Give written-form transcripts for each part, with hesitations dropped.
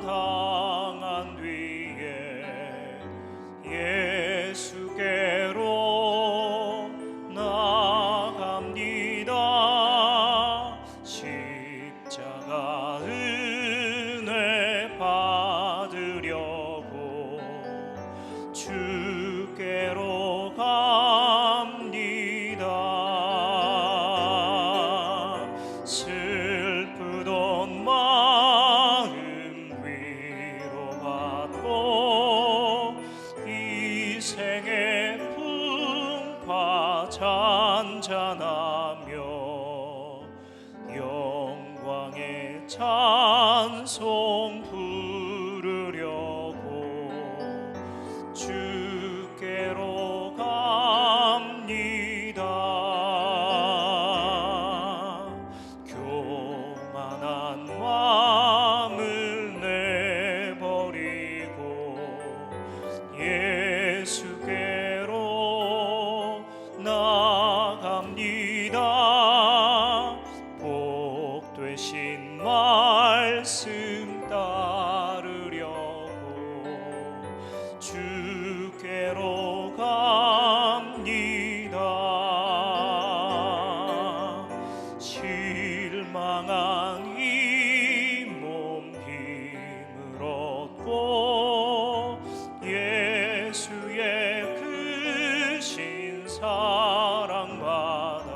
당한 뒤에 예수께로 나갑니다. 십자가 은혜 받으려고 주께로 갑니다. 슬프던 마음 위로받고 이 생의 풍파 잔잔하며 영광의 찬송 부르려고 주께로 갑니다. 교만한 마음을 내버리고 예수께로 나갑니다. 복 되신 말씀 따르려고 주께로 갑니다. 실망한 이 몸 힘을 얻고 예수의 크신 사랑 받아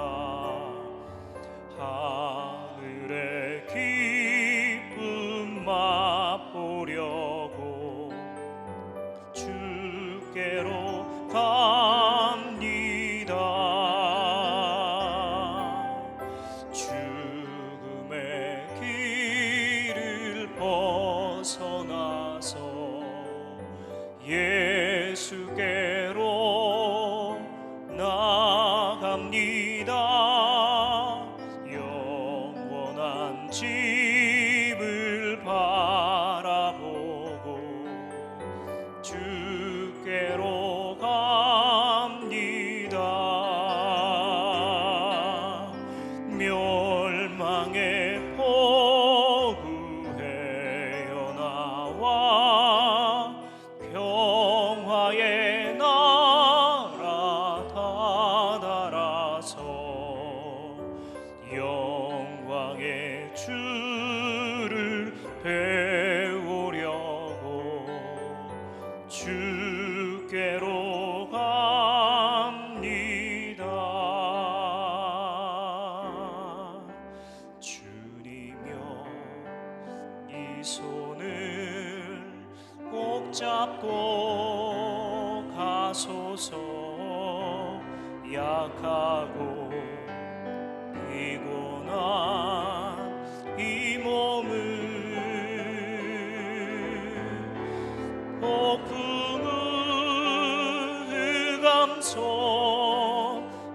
하늘의 기쁨 맛보려고 주께로 갑니다. 죽음의 길을 벗어나서 예수께로 나갑니다. 영원한 집을 바라보고 주께로 갑니다. 멸망의 포구에 나와 평화의 나라 다다라서 영광의 주를 배우려고 주께로 갑니다. 주님여 이 손을 꼭 잡고 가소서. 약하고 피곤한 이 몸을 폭풍을 흑암소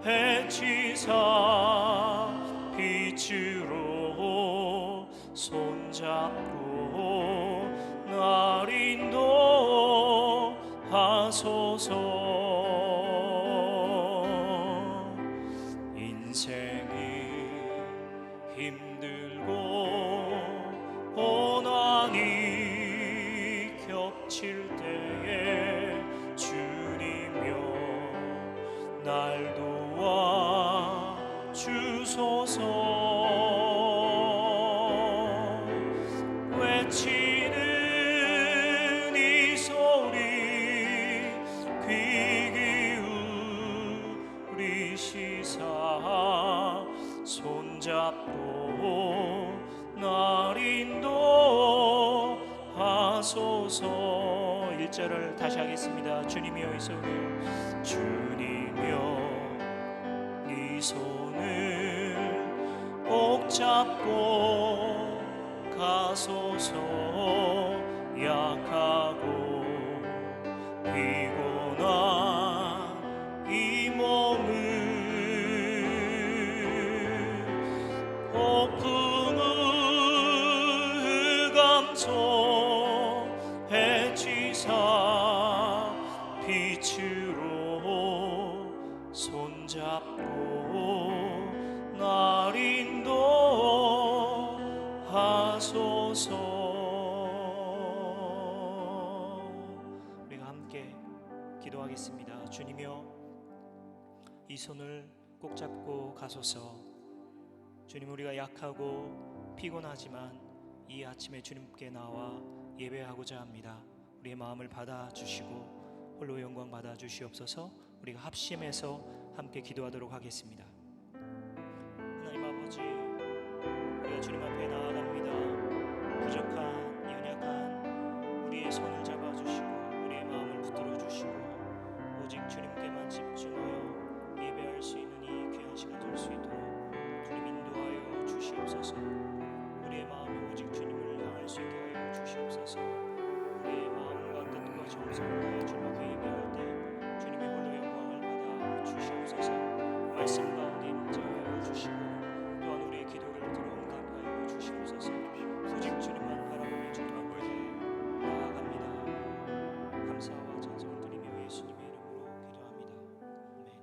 해치사 빛으로 손잡고 날 인도하소서. 인생이 힘들고 고난이 겹칠 때에 주님여 날 도와 주소서. 외치는 이 소리 귀 기울이시사 손잡고 날 인도하소서. 1절을 다시 하겠습니다. 주님이여 이 손을, 주님이여 이 손을 꼭 잡고 가소서. 약하고 피곤한 이 몸을 폭풍을 흑암소 해치사 빛으로 손잡고 날 인도하소서. 기도하겠습니다. 주님이여, 이 손을 꼭 잡고 가소서. 주님, 우리가 약하고 피곤하지만 이 아침에 주님께 나와 예배하고자 합니다. 우리의 마음을 받아주시고 홀로 영광 받아주시옵소서. 우리가 합심해서 함께 기도하도록 하겠습니다. 하나님 아버지, 우리가 주님 앞에 나아갑니다. 부족한, 연약한 우리의 손을 잡아주시고 우리의 마음을 붙들어 주시고 오직 주님께만 집중하여 예배할 수 있는 이 귀한 시간 될 수 있도록 주님 인도하여 주시옵소서. 우리의 마음이 오직 주님을 향할 수 있게 하여 주시옵소서. 우리의 마음과 뜻과 정성을 다해 주님 앞에 예배할 때 주님의 홀로 영광을 받아 주시옵소서. 말씀 가운데 임재하여 주시고 또한 우리의 기도를 들어 응답하여 주시옵소서. 오직 주님만 바라보며 주님 앞에 나아갑니다. 감사와 찬송을 드리며 예수님의 이름으로 기도합니다. 아멘.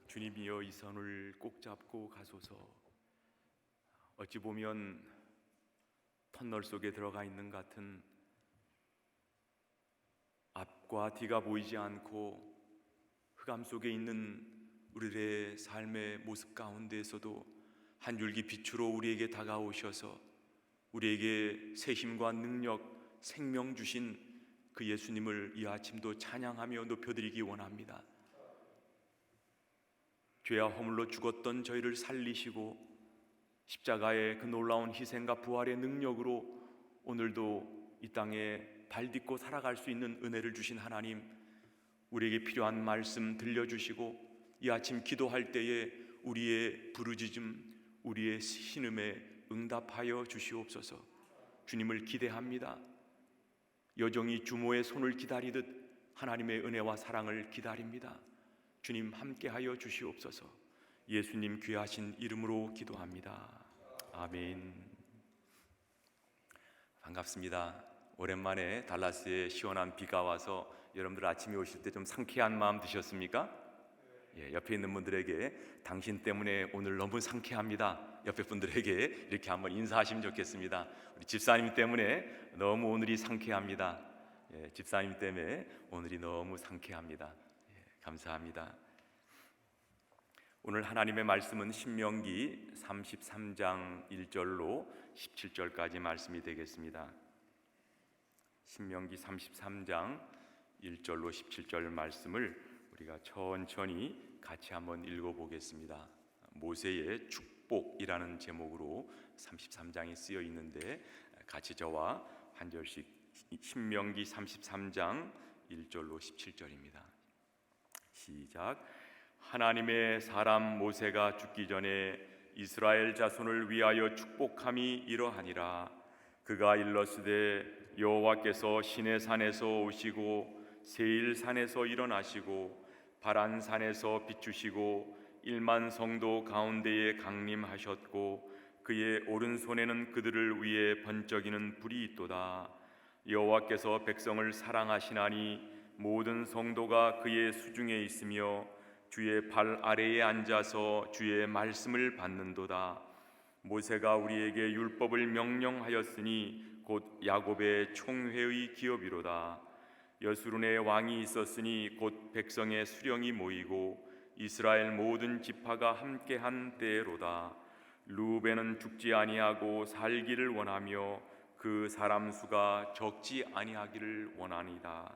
주님이여, 이 손을 꼭 잡고 가소서. 어찌 보면 터널 속에 들어가 있는 같은 앞과 뒤가 보이지 않고 흑암 속에 있는 우리의 삶의 모습 가운데에서도 한 줄기 빛으로 우리에게 다가오셔서 우리에게 새 힘과 능력, 생명 주신 그 예수님을 이 아침도 찬양하며 높여드리기 원합니다. 죄와 허물로 죽었던 저희를 살리시고 십자가의 그 놀라운 희생과 부활의 능력으로 오늘도 이 땅에 발딛고 살아갈 수 있는 은혜를 주신 하나님, 우리에게 필요한 말씀 들려주시고 이 아침 기도할 때에 우리의 부르짖음, 우리의 신음에 응답하여 주시옵소서. 주님을 기대합니다. 여종이 주모의 손을 기다리듯 하나님의 은혜와 사랑을 기다립니다. 주님 함께하여 주시옵소서. 예수님 귀하신 이름으로 기도합니다. 아멘. 반갑습니다. 오랜만에 달라스에 시원한 비가 와서 여러분들 아침에 오실 때 좀 상쾌한 마음 드셨습니까? 예, 옆에 있는 분들에게 당신 때문에 오늘 너무 상쾌합니다. 옆에 분들에게 이렇게 한번 인사하시면 좋겠습니다. 우리 집사님 때문에 너무 오늘이 상쾌합니다. 예, 집사님 때문에 오늘이 너무 상쾌합니다. 예, 감사합니다. 오늘 하나님의 말씀은 신명기 33장 1절로 17절까지 말씀이 되겠습니다. 신명기 33장 1절로 17절 말씀을 우리가 천천히 같이 한번 읽어보겠습니다. 모세의 축복이라는 제목으로 33장이 쓰여 있는데 같이 저와 한 절씩 신명기 33장 1절로 17절입니다. 시작. 하나님의 사람 모세가 죽기 전에 이스라엘 자손을 위하여 축복함이 이러하니라. 그가 일렀으되 여호와께서 시내산에서 오시고 세일산에서 일어나시고 바란산에서 비추시고 1만 성도 가운데에 강림하셨고 그의 오른손에는 그들을 위해 번쩍이는 불이 있도다. 여호와께서 백성을 사랑하시나니 모든 성도가 그의 수중에 있으며 주의 발 아래에 앉아서 주의 말씀을 받는도다. 모세가 우리에게 율법을 명령하였으니 곧 야곱의 총회의 기업이로다. 여수론의 왕이 있었으니 곧 백성의 수령이 모이고 이스라엘 모든 지파가 함께한 때로다. 르우벤은 죽지 아니하고 살기를 원하며 그 사람 수가 적지 아니하기를 원하니이다.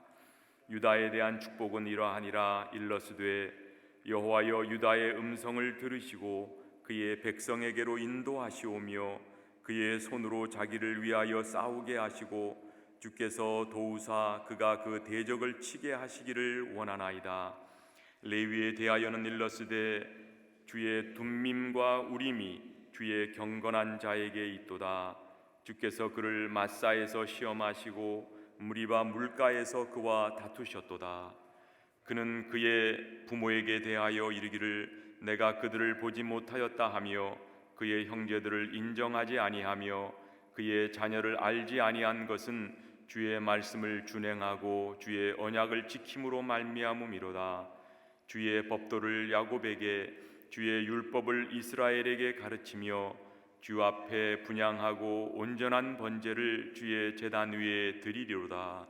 유다에 대한 축복은 이러하니라. 일러스되 여호와여 유다의 음성을 들으시고 그의 백성에게로 인도하시오며 그의 손으로 자기를 위하여 싸우게 하시고 주께서 도우사 그가 그 대적을 치게 하시기를 원하나이다. 레위에 대하여는 일러스되 주의 둠밈과 우림이 주의 경건한 자에게 있도다. 주께서 그를 마사에서 시험하시고 무리바 물가에서 그와 다투셨도다. 그는 그의 부모에게 대하여 이르기를 내가 그들을 보지 못하였다 하며 그의 형제들을 인정하지 아니하며 그의 자녀를 알지 아니한 것은 주의 말씀을 준행하고 주의 언약을 지킴으로 말미암음이로다. 주의 법도를 야곱에게 주의 율법을 이스라엘에게 가르치며 주 앞에 분향하고 온전한 번제를 주의 제단 위에 드리리로다.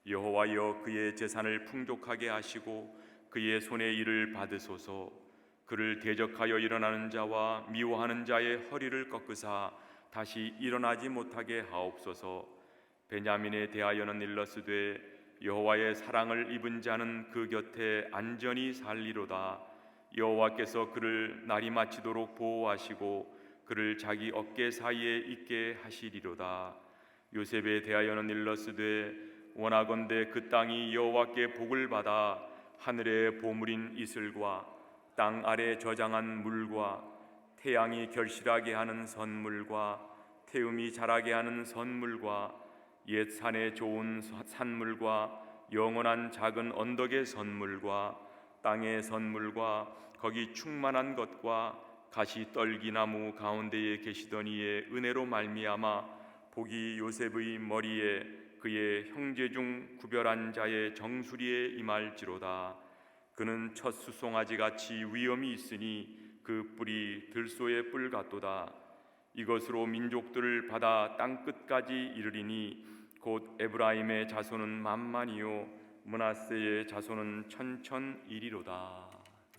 여호와여 그의 재산을 풍족하게 하시고 그의 손의 일을 받으소서. 그를 대적하여 일어나는 자와 미워하는 자의 허리를 꺾으사 다시 일어나지 못하게 하옵소서. 베냐민에 대하여는 일러스되 여호와의 사랑을 입은 자는 그 곁에 안전히 살리로다. 여호와께서 그를 날이 마치도록 보호하시고 그를 자기 어깨 사이에 있게 하시리로다. 요셉에 대하여는 일러스되 원하건대 그 땅이 여호와께 복을 받아 하늘의 보물인 이슬과 땅 아래 저장한 물과 태양이 결실하게 하는 선물과 태음이 자라게 하는 선물과 옛 산의 좋은 산물과 영원한 작은 언덕의 선물과 땅의 선물과 거기 충만한 것과 가시 떨기나무 가운데에 계시던 이의 은혜로 말미암아 복이 요셉의 머리에 그의 형제 중 구별한 자의 정수리에 임할지로다. 그는 첫 수송아지같이 위엄이 있으니 그 뿔이 들소의 뿔 같도다. 이것으로 민족들을 받아 땅끝까지 이르리니 곧 에브라임의 자손은 만만이요 므낫세의 자손은 천천이리로다.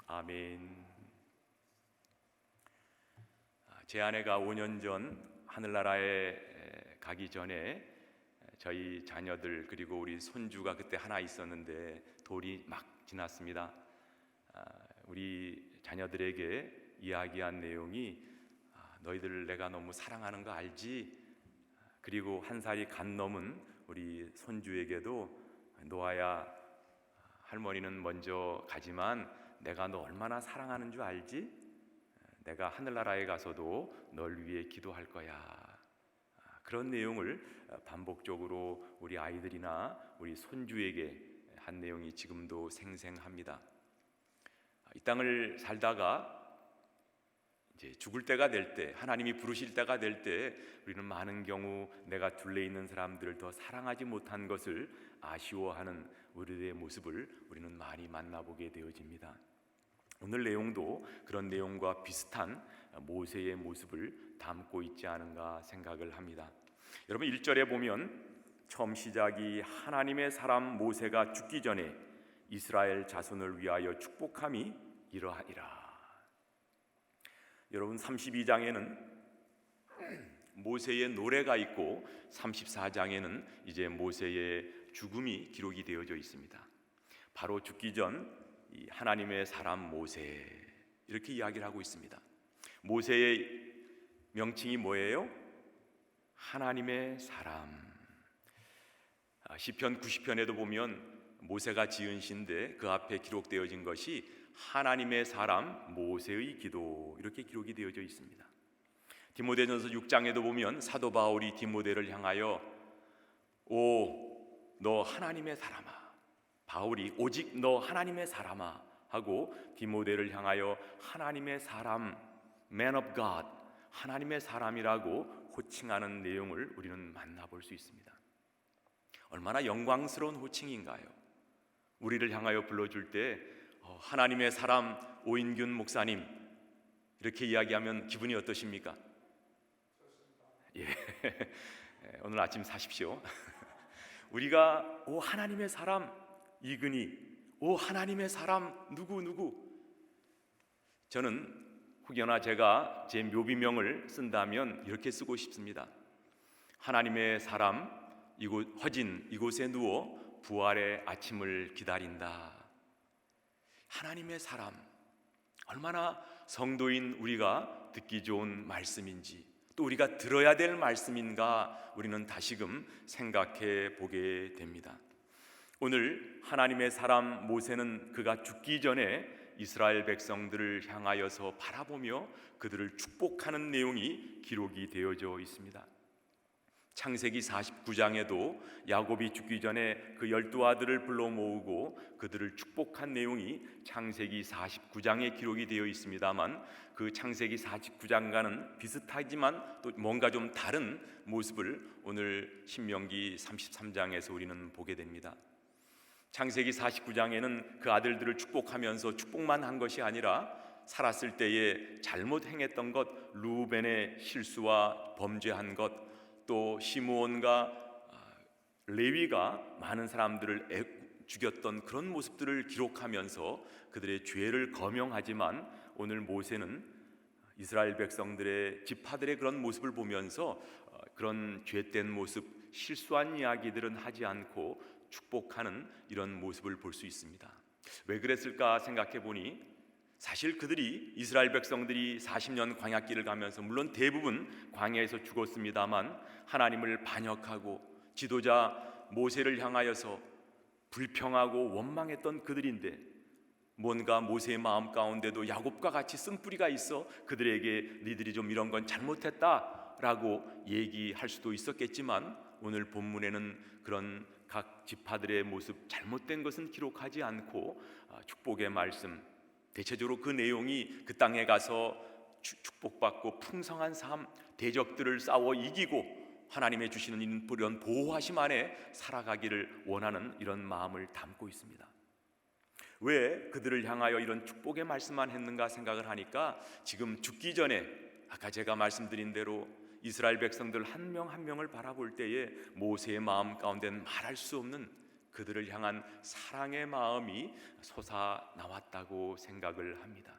아멘. 제 아내가 5년 전 하늘나라에 가기 전에 저희 자녀들 그리고 우리 손주가 그때 하나 있었는데 돌이 막 지났습니다. 우리 자녀들에게 이야기한 내용이 너희들 내가 너무 사랑하는 거 알지? 그리고 한 살이 간 넘은 우리 손주에게도 노아야, 할머니는 먼저 가지만 내가 너 얼마나 사랑하는 줄 알지? 내가 하늘나라에 가서도 널 위해 기도할 거야. 그런 내용을 반복적으로 우리 아이들이나 우리 손주에게 한 내용이 지금도 생생합니다. 이 땅을 살다가 이제 죽을 때가 될 때, 하나님이 부르실 때가 될 때 우리는 많은 경우 내가 둘레 있는 사람들을 더 사랑하지 못한 것을 아쉬워하는 우리들의 모습을 우리는 많이 만나보게 되어집니다. 오늘 내용도 그런 내용과 비슷한 모세의 모습을 담고 있지 않은가 생각을 합니다. 여러분 1절에 보면 처음 시작이 하나님의 사람 모세가 죽기 전에 이스라엘 자손을 위하여 축복함이 이러하니라. 여러분 32장에는 모세의 노래가 있고 34장에는 이제 모세의 죽음이 기록이 되어져 있습니다. 바로 죽기 전 이 하나님의 사람 모세 이렇게 이야기를 하고 있습니다. 모세의 명칭이 뭐예요? 하나님의 사람. 시편 90편에도 보면 모세가 지은 시인데 그 앞에 기록되어진 것이 하나님의 사람 모세의 기도 이렇게 기록이 되어져 있습니다. 디모데전서 6장에도 보면 사도 바울이 디모데를 향하여 오 너 하나님의 사람아, 바울이 오직 너 하나님의 사람아 하고 디모데를 향하여 하나님의 사람, man of God, 하나님의 사람이라고 호칭하는 내용을 우리는 만나볼 수 있습니다. 얼마나 영광스러운 호칭인가요? 우리를 향하여 불러줄 때 하나님의 사람 오인균 목사님 이렇게 이야기하면 기분이 어떠십니까? 예, 오늘 아침 사십시오. 우리가 오 하나님의 사람 이근희, 오 하나님의 사람 누구 저는 혹여나 제가 제 묘비명을 쓴다면 이렇게 쓰고 싶습니다. 하나님의 사람 허진 이곳에 누워 부활의 아침을 기다린다. 하나님의 사람, 얼마나 성도인 우리가 듣기 좋은 말씀인지 또 우리가 들어야 될 말씀인가 우리는 다시금 생각해 보게 됩니다. 오늘 하나님의 사람 모세는 그가 죽기 전에 이스라엘 백성들을 향하여서 바라보며 그들을 축복하는 내용이 기록이 되어져 있습니다. 창세기 49장에도 야곱이 죽기 전에 그 12아들을 불러 모으고 그들을 축복한 내용이 창세기 49장에 기록이 되어 있습니다만 그 창세기 49장과는 비슷하지만 또 뭔가 좀 다른 모습을 오늘 신명기 33장에서 우리는 보게 됩니다. 창세기 49장에는 그 아들들을 축복하면서 축복만 한 것이 아니라 살았을 때에 잘못 행했던 것, 루벤의 실수와 범죄한 것, 또 시므온과 레위가 많은 사람들을 죽였던 그런 모습들을 기록하면서 그들의 죄를 거명하지만 오늘 모세는 이스라엘 백성들의 지파들의 그런 모습을 보면서 그런 죄된 모습, 실수한 이야기들은 하지 않고 축복하는 이런 모습을 볼 수 있습니다. 왜 그랬을까 생각해 보니 사실 그들이 이스라엘 백성들이 40년 광야길을 가면서 물론 대부분 광야에서 죽었습니다만 하나님을 반역하고 지도자 모세를 향하여서 불평하고 원망했던 그들인데 뭔가 모세의 마음 가운데도 야곱과 같이 쓴뿌리가 있어 그들에게 니들이 좀 이런 건 잘못했다라고 얘기할 수도 있었겠지만 오늘 본문에는 그런 각 지파들의 모습, 잘못된 것은 기록하지 않고 축복의 말씀, 대체적으로 그 내용이 그 땅에 가서 축복받고 풍성한 삶, 대적들을 싸워 이기고 하나님의 주시는 이런 보호하심 안에 살아가기를 원하는 이런 마음을 담고 있습니다. 왜 그들을 향하여 이런 축복의 말씀만 했는가 생각을 하니까 지금 죽기 전에 아까 제가 말씀드린 대로 이스라엘 백성들 한 명 한 명을 바라볼 때에 모세의 마음 가운데는 말할 수 없는 그들을 향한 사랑의 마음이 솟아나왔다고 생각을 합니다.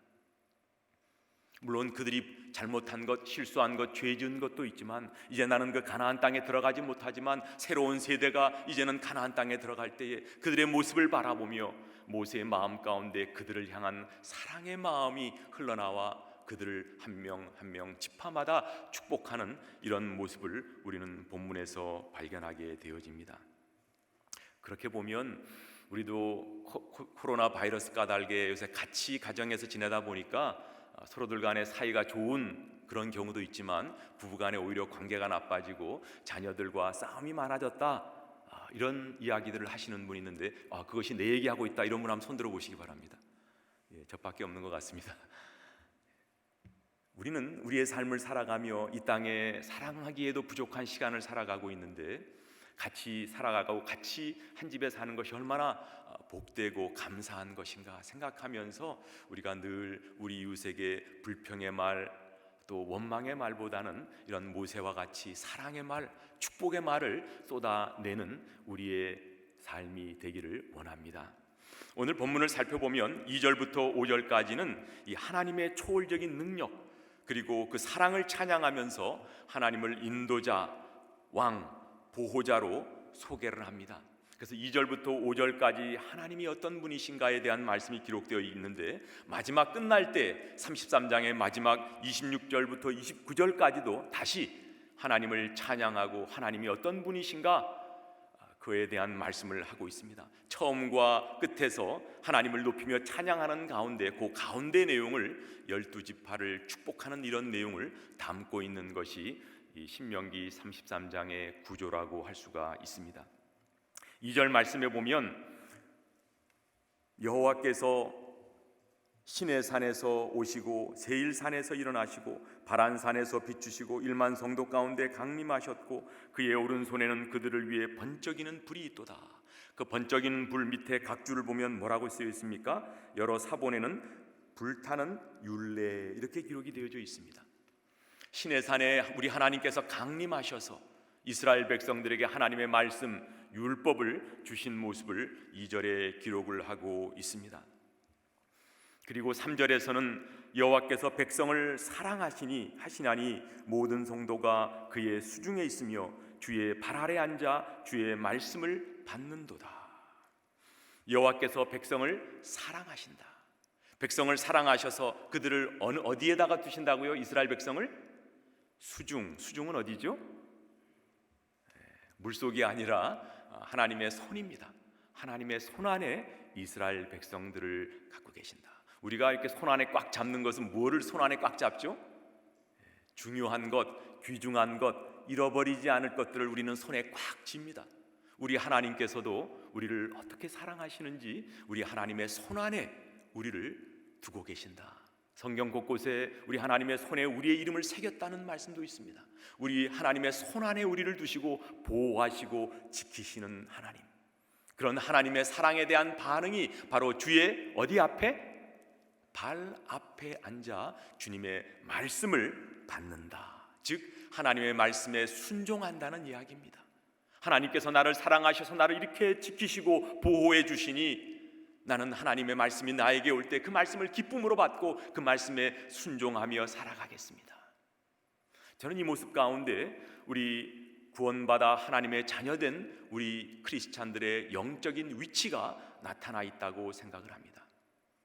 물론 그들이 잘못한 것, 실수한 것, 죄 지은 것도 있지만 이제 나는 그 가나안 땅에 들어가지 못하지만 새로운 세대가 이제는 가나안 땅에 들어갈 때에 그들의 모습을 바라보며 모세의 마음 가운데 그들을 향한 사랑의 마음이 흘러나와 그들을 한 명 한 명 지파마다 축복하는 이런 모습을 우리는 본문에서 발견하게 되어집니다. 그렇게 보면 우리도 코로나 바이러스 까닭에 요새 같이 가정에서 지내다 보니까 서로들 간의 사이가 좋은 그런 경우도 있지만 부부 간에 오히려 관계가 나빠지고 자녀들과 싸움이 많아졌다, 이런 이야기들을 하시는 분이 있는데 그것이 내 얘기하고 있다 이런 분 한번 손 들어 보시기 바랍니다. 저밖에 없는 것 같습니다. 우리는 우리의 삶을 살아가며 이 땅에 사랑하기에도 부족한 시간을 살아가고 있는데 같이 살아가고 같이 한 집에 사는 것이 얼마나 복되고 감사한 것인가 생각하면서 우리가 늘 우리 이웃에게 불평의 말, 또 원망의 말보다는 이런 모세와 같이 사랑의 말, 축복의 말을 쏟아내는 우리의 삶이 되기를 원합니다. 오늘 본문을 살펴보면 2절부터 5절까지는 이 하나님의 초월적인 능력 그리고 그 사랑을 찬양하면서 하나님을 인도자, 왕, 보호자로 소개를 합니다. 그래서 2절부터 5절까지 하나님이 어떤 분이신가에 대한 말씀이 기록되어 있는데 마지막 끝날 때 33장의 마지막 26절부터 29절까지도 다시 하나님을 찬양하고 하나님이 어떤 분이신가 그에 대한 말씀을 하고 있습니다. 처음과 끝에서 하나님을 높이며 찬양하는 가운데 그 가운데 내용을 12지파를 축복하는 이런 내용을 담고 있는 것이 이 신명기 33장의 구조라고 할 수가 있습니다. 2절 말씀에 보면 여호와께서 시내산에서 오시고 세일산에서 일어나시고 바란산에서 비추시고 1만 성도 가운데 강림하셨고 그의 오른손에는 그들을 위해 번쩍이는 불이 있도다. 그 번쩍이는 불 밑에 각주를 보면 뭐라고 쓰여 있습니까? 여러 사본에는 불타는 율례 이렇게 기록이 되어져 있습니다. 시내산에 우리 하나님께서 강림하셔서 이스라엘 백성들에게 하나님의 말씀 율법을 주신 모습을 2절에 기록을 하고 있습니다. 그리고 3절에서는 여호와께서 백성을 사랑하시나니 모든 성도가 그의 수중에 있으며 주의 발 아래 앉아 주의 말씀을 받는도다. 여호와께서 백성을 사랑하신다. 백성을 사랑하셔서 그들을 어디에다가 두신다고요? 이스라엘 백성을 수중은 어디죠? 물속이 아니라 하나님의 손입니다. 하나님의 손 안에 이스라엘 백성들을 갖고 계신다. 우리가 이렇게 손 안에 꽉 잡는 것은 뭐를 손 안에 꽉 잡죠? 중요한 것, 귀중한 것, 잃어버리지 않을 것들을 우리는 손에 꽉 쥡니다. 우리 하나님께서도 우리를 어떻게 사랑하시는지 우리 하나님의 손 안에 우리를 두고 계신다. 성경 곳곳에 우리 하나님의 손에 우리의 이름을 새겼다는 말씀도 있습니다. 우리 하나님의 손 안에 우리를 두시고 보호하시고 지키시는 하나님, 그런 하나님의 사랑에 대한 반응이 바로 주의 어디 앞에? 발 앞에 앉아 주님의 말씀을 받는다. 즉 하나님의 말씀에 순종한다는 이야기입니다. 하나님께서 나를 사랑하셔서 나를 이렇게 지키시고 보호해 주시니 나는 하나님의 말씀이 나에게 올 때 그 말씀을 기쁨으로 받고 그 말씀에 순종하며 살아가겠습니다. 저는 이 모습 가운데 우리 구원받아 하나님의 자녀된 우리 크리스찬들의 영적인 위치가 나타나 있다고 생각을 합니다.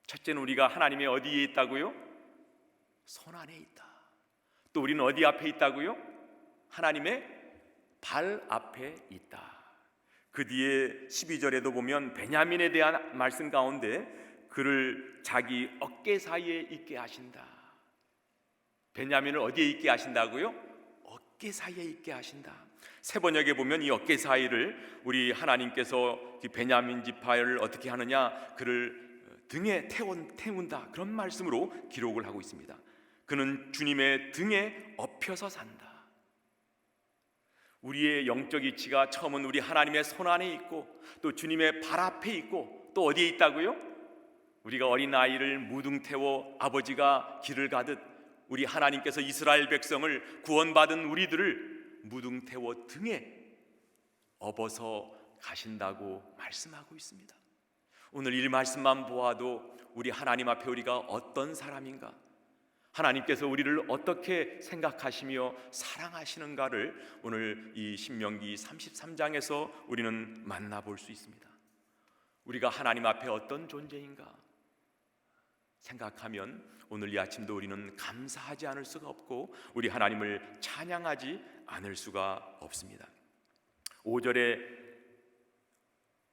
첫째는 우리가 하나님의 어디에 있다고요? 손 안에 있다. 또 우리는 어디 앞에 있다고요? 하나님의 발 앞에 있다. 그 뒤에 12절에도 보면 베냐민에 대한 말씀 가운데 그를 자기 어깨 사이에 있게 하신다. 베냐민을 어디에 있게 하신다고요? 어깨 사이에 있게 하신다. 세 번역에 보면 이 어깨 사이를 우리 하나님께서 베냐민 지파를 어떻게 하느냐, 그를 등에 태운다, 그런 말씀으로 기록을 하고 있습니다. 그는 주님의 등에 엎혀서 산다. 우리의 영적 이치가 처음은 우리 하나님의 손 안에 있고 또 주님의 발 앞에 있고 또 어디에 있다고요? 우리가 어린아이를 무등 태워 아버지가 길을 가듯 우리 하나님께서 이스라엘 백성을 구원받은 우리들을 무등 태워 등에 업어서 가신다고 말씀하고 있습니다. 오늘 이 말씀만 보아도 우리 하나님 앞에 우리가 어떤 사람인가, 하나님께서 우리를 어떻게 생각하시며 사랑하시는가를 오늘 이 신명기 33장에서 우리는 만나볼 수 있습니다. 우리가 하나님 앞에 어떤 존재인가 생각하면 오늘 이 아침도 우리는 감사하지 않을 수가 없고 우리 하나님을 찬양하지 않을 수가 없습니다. 5절에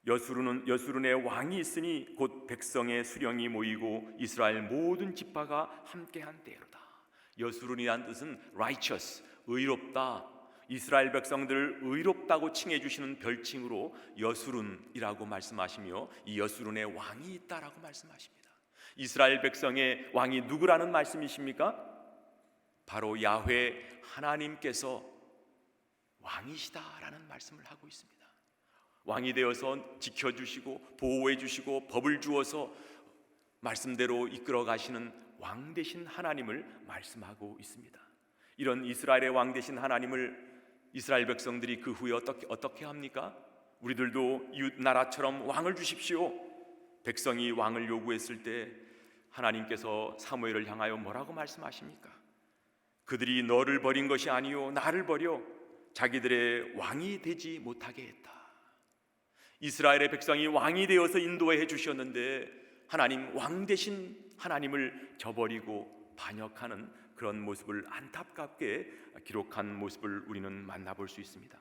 여수룬의 왕이 있으니 곧 백성의 수령이 모이고 이스라엘 모든 지파가 함께한 때로다. 여수룬이란 뜻은 righteous, 의롭다. 이스라엘 백성들을 의롭다고 칭해 주시는 별칭으로 여수룬이라고 말씀하시며 이 여수룬의 왕이 있다라고 말씀하십니다. 이스라엘 백성의 왕이 누구라는 말씀이십니까? 바로 야훼 하나님께서 왕이시다라는 말씀을 하고 있습니다. 왕이 되어서 지켜주시고 보호해주시고 법을 주어서 말씀대로 이끌어 가시는 왕 되신 하나님을 말씀하고 있습니다. 이런 이스라엘의 왕 되신 하나님을 이스라엘 백성들이 그 후에 어떻게 합니까? 우리들도 이웃 나라처럼 왕을 주십시오. 백성이 왕을 요구했을 때 하나님께서 사무엘을 향하여 뭐라고 말씀하십니까? 그들이 너를 버린 것이 아니요 나를 버려 자기들의 왕이 되지 못하게 했다. 이스라엘의 백성이 왕이 되어서 인도해 주셨는데 하나님 왕 되신 하나님을 저버리고 반역하는 그런 모습을 안타깝게 기록한 모습을 우리는 만나볼 수 있습니다.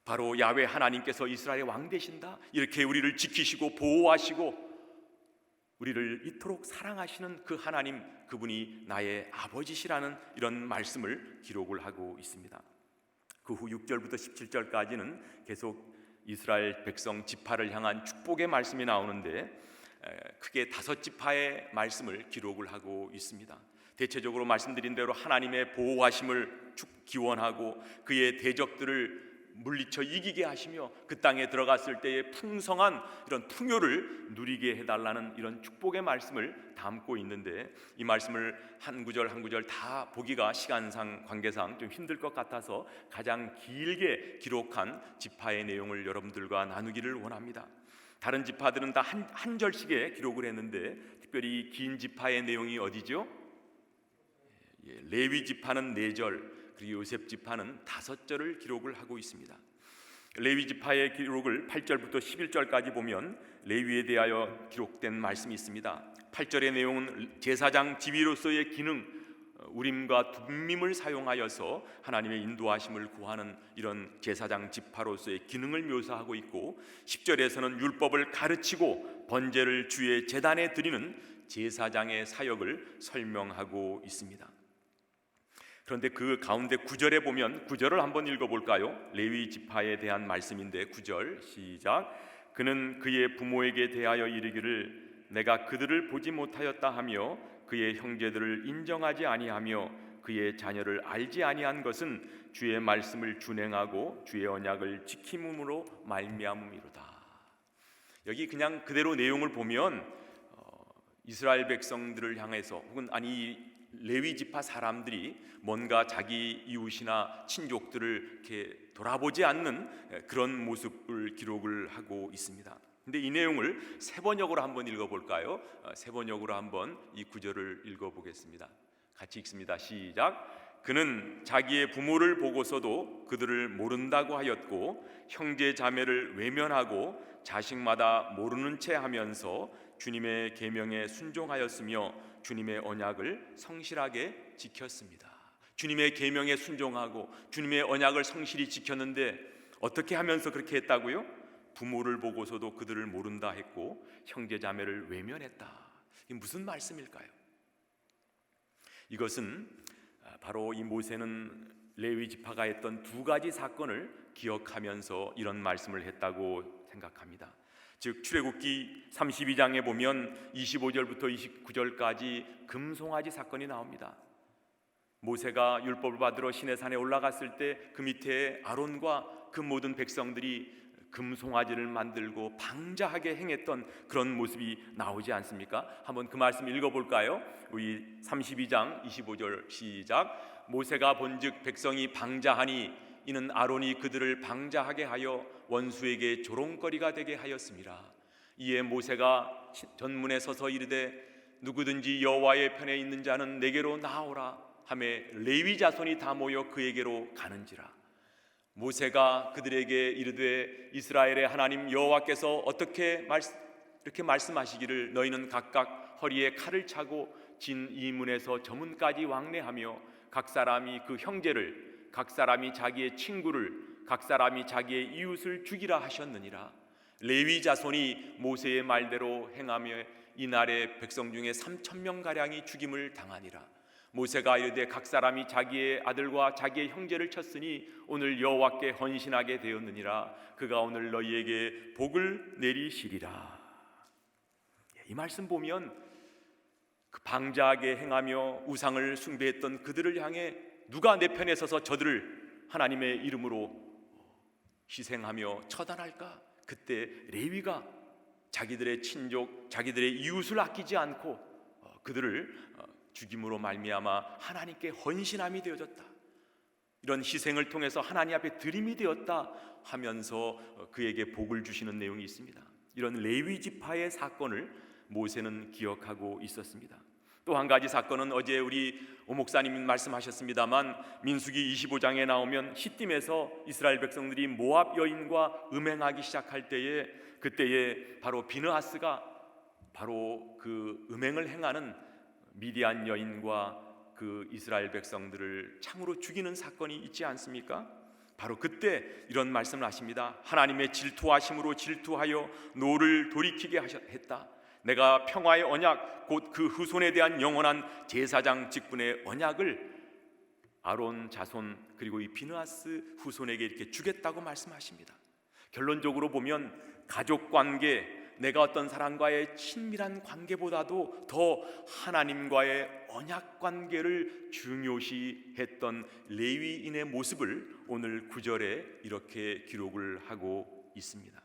바로 야훼 하나님께서 이스라엘의 왕 되신다, 이렇게 우리를 지키시고 보호하시고 우리를 이토록 사랑하시는 그 하나님, 그분이 나의 아버지시라는 이런 말씀을 기록을 하고 있습니다. 그 후 6절부터 17절까지는 계속 이스라엘 백성 지파를 향한 축복의 말씀이 나오는데 크게 5지파의 말씀을 기록을 하고 있습니다. 대체적으로 말씀드린 대로 하나님의 보호하심을 기원하고 그의 대적들을 물리쳐 이기게 하시며 그 땅에 들어갔을 때의 풍성한 이런 풍요를 누리게 해달라는 이런 축복의 말씀을 담고 있는데 이 말씀을 한 구절 한 구절 다 보기가 시간상 관계상 좀 힘들 것 같아서 가장 길게 기록한 지파의 내용을 여러분들과 나누기를 원합니다. 다른 지파들은 다 한 절씩에 기록을 했는데 특별히 긴 지파의 내용이 어디죠? 레위 지파는 4절, 그리고 요셉 지파는 5절을 기록을 하고 있습니다. 레위 지파의 기록을 8절부터 11절까지 보면 레위에 대하여 기록된 말씀이 있습니다. 8절의 내용은 제사장 지휘로서의 기능, 우림과 둠밈을 사용하여서 하나님의 인도하심을 구하는 이런 제사장 지파로서의 기능을 묘사하고 있고 10절에서는 율법을 가르치고 번제를 주의 제단에 드리는 제사장의 사역을 설명하고 있습니다. 그런데 그 가운데 9절에 보면 9절을 한번 읽어볼까요? 레위 지파에 대한 말씀인데 9절 시작. 그는 그의 부모에게 대하여 이르기를 내가 그들을 보지 못하였다 하며 그의 형제들을 인정하지 아니하며 그의 자녀를 알지 아니한 것은 주의 말씀을 준행하고 주의 언약을 지킴으로 말미암음이로다. 여기 그냥 그대로 내용을 보면 이스라엘 백성들을 향해서 혹은 레위 지파 사람들이 뭔가 자기 이웃이나 친족들을 이렇게 돌아보지 않는 그런 모습을 기록을 하고 있습니다. 근데 이 내용을 세 번역으로 한번 읽어볼까요? 세 번역으로 한번 이 구절을 읽어보겠습니다. 같이 읽습니다. 시작. 그는 자기의 부모를 보고서도 그들을 모른다고 하였고 형제 자매를 외면하고 자식마다 모르는 채 하면서 주님의 계명에 순종하였으며 주님의 언약을 성실하게 지켰습니다. 주님의 계명에 순종하고 주님의 언약을 성실히 지켰는데 어떻게 하면서 그렇게 했다고요? 부모를 보고서도 그들을 모른다 했고 형제 자매를 외면했다. 이게 무슨 말씀일까요? 이것은 바로 이 모세는 레위 지파가 했던 두 가지 사건을 기억하면서 이런 말씀을 했다고 생각합니다. 즉 출애굽기 32장에 보면 25절부터 29절까지 금송아지 사건이 나옵니다. 모세가 율법을 받으러 시내산에 올라갔을 때 그 밑에 아론과 그 모든 백성들이 금송아지를 만들고 방자하게 행했던 그런 모습이 나오지 않습니까? 한번 그 말씀 읽어볼까요? 우리 32장 25절 시작. 모세가 본즉 백성이 방자하니 이는 아론이 그들을 방자하게 하여 원수에게 조롱거리가 되게 하였습니다. 이에 모세가 전문에 서서 이르되 누구든지 여호와의 편에 있는 자는 내게로 나오라 하매 레위 자손이 다 모여 그에게로 가는지라. 모세가 그들에게 이르되 이스라엘의 하나님 여호와께서 이렇게 말씀하시기를 너희는 각각 허리에 칼을 차고 진 이 문에서 저 문까지 왕래하며 각 사람이 그 형제를 각 사람이 자기의 친구를 각 사람이 자기의 이웃을 죽이라 하셨느니라. 레위 자손이 모세의 말대로 행하며 이날에 백성 중에 3,000명 가량이 죽임을 당하니라. 모세가 이르되 각 사람이 자기의 아들과 자기의 형제를 쳤으니 오늘 여호와께 헌신하게 되었느니라. 그가 오늘 너희에게 복을 내리시리라. 이 말씀 보면 그 방자하게 행하며 우상을 숭배했던 그들을 향해 누가 내 편에 서서 저들을 하나님의 이름으로 희생하며 처단할까? 그때 레위가 자기들의 친족, 자기들의 이웃을 아끼지 않고 그들을 죽임으로 말미암아 하나님께 헌신함이 되어졌다. 이런 희생을 통해서 하나님 앞에 드림이 되었다 하면서 그에게 복을 주시는 내용이 있습니다. 이런 레위 지파의 사건을 모세는 기억하고 있었습니다. 또 한 가지 사건은 어제 우리 오 목사님이 말씀하셨습니다만 민수기 25장에 나오면 시딤에서 이스라엘 백성들이 모압 여인과 음행하기 시작할 때에 그때에 바로 비느하스가 바로 그 음행을 행하는 미디안 여인과 그 이스라엘 백성들을 창으로 죽이는 사건이 있지 않습니까? 바로 그때 이런 말씀을 하십니다. 하나님의 질투하심으로 질투하여 노를 돌이키게 했다. 내가 평화의 언약 곧 그 후손에 대한 영원한 제사장 직분의 언약을 아론 자손 그리고 이 비느하스 후손에게 이렇게 주겠다고 말씀하십니다. 결론적으로 보면 가족 관계, 내가 어떤 사람과의 친밀한 관계보다도 더 하나님과의 언약 관계를 중요시 했던 레위인의 모습을 오늘 9절에 이렇게 기록을 하고 있습니다.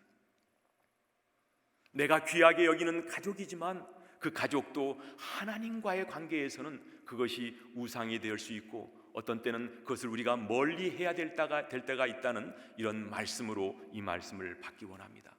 내가 귀하게 여기는 가족이지만 그 가족도 하나님과의 관계에서는 그것이 우상이 될 수 있고 어떤 때는 그것을 우리가 멀리 해야 될 때가 있다는 이런 말씀으로 이 말씀을 받기 원합니다.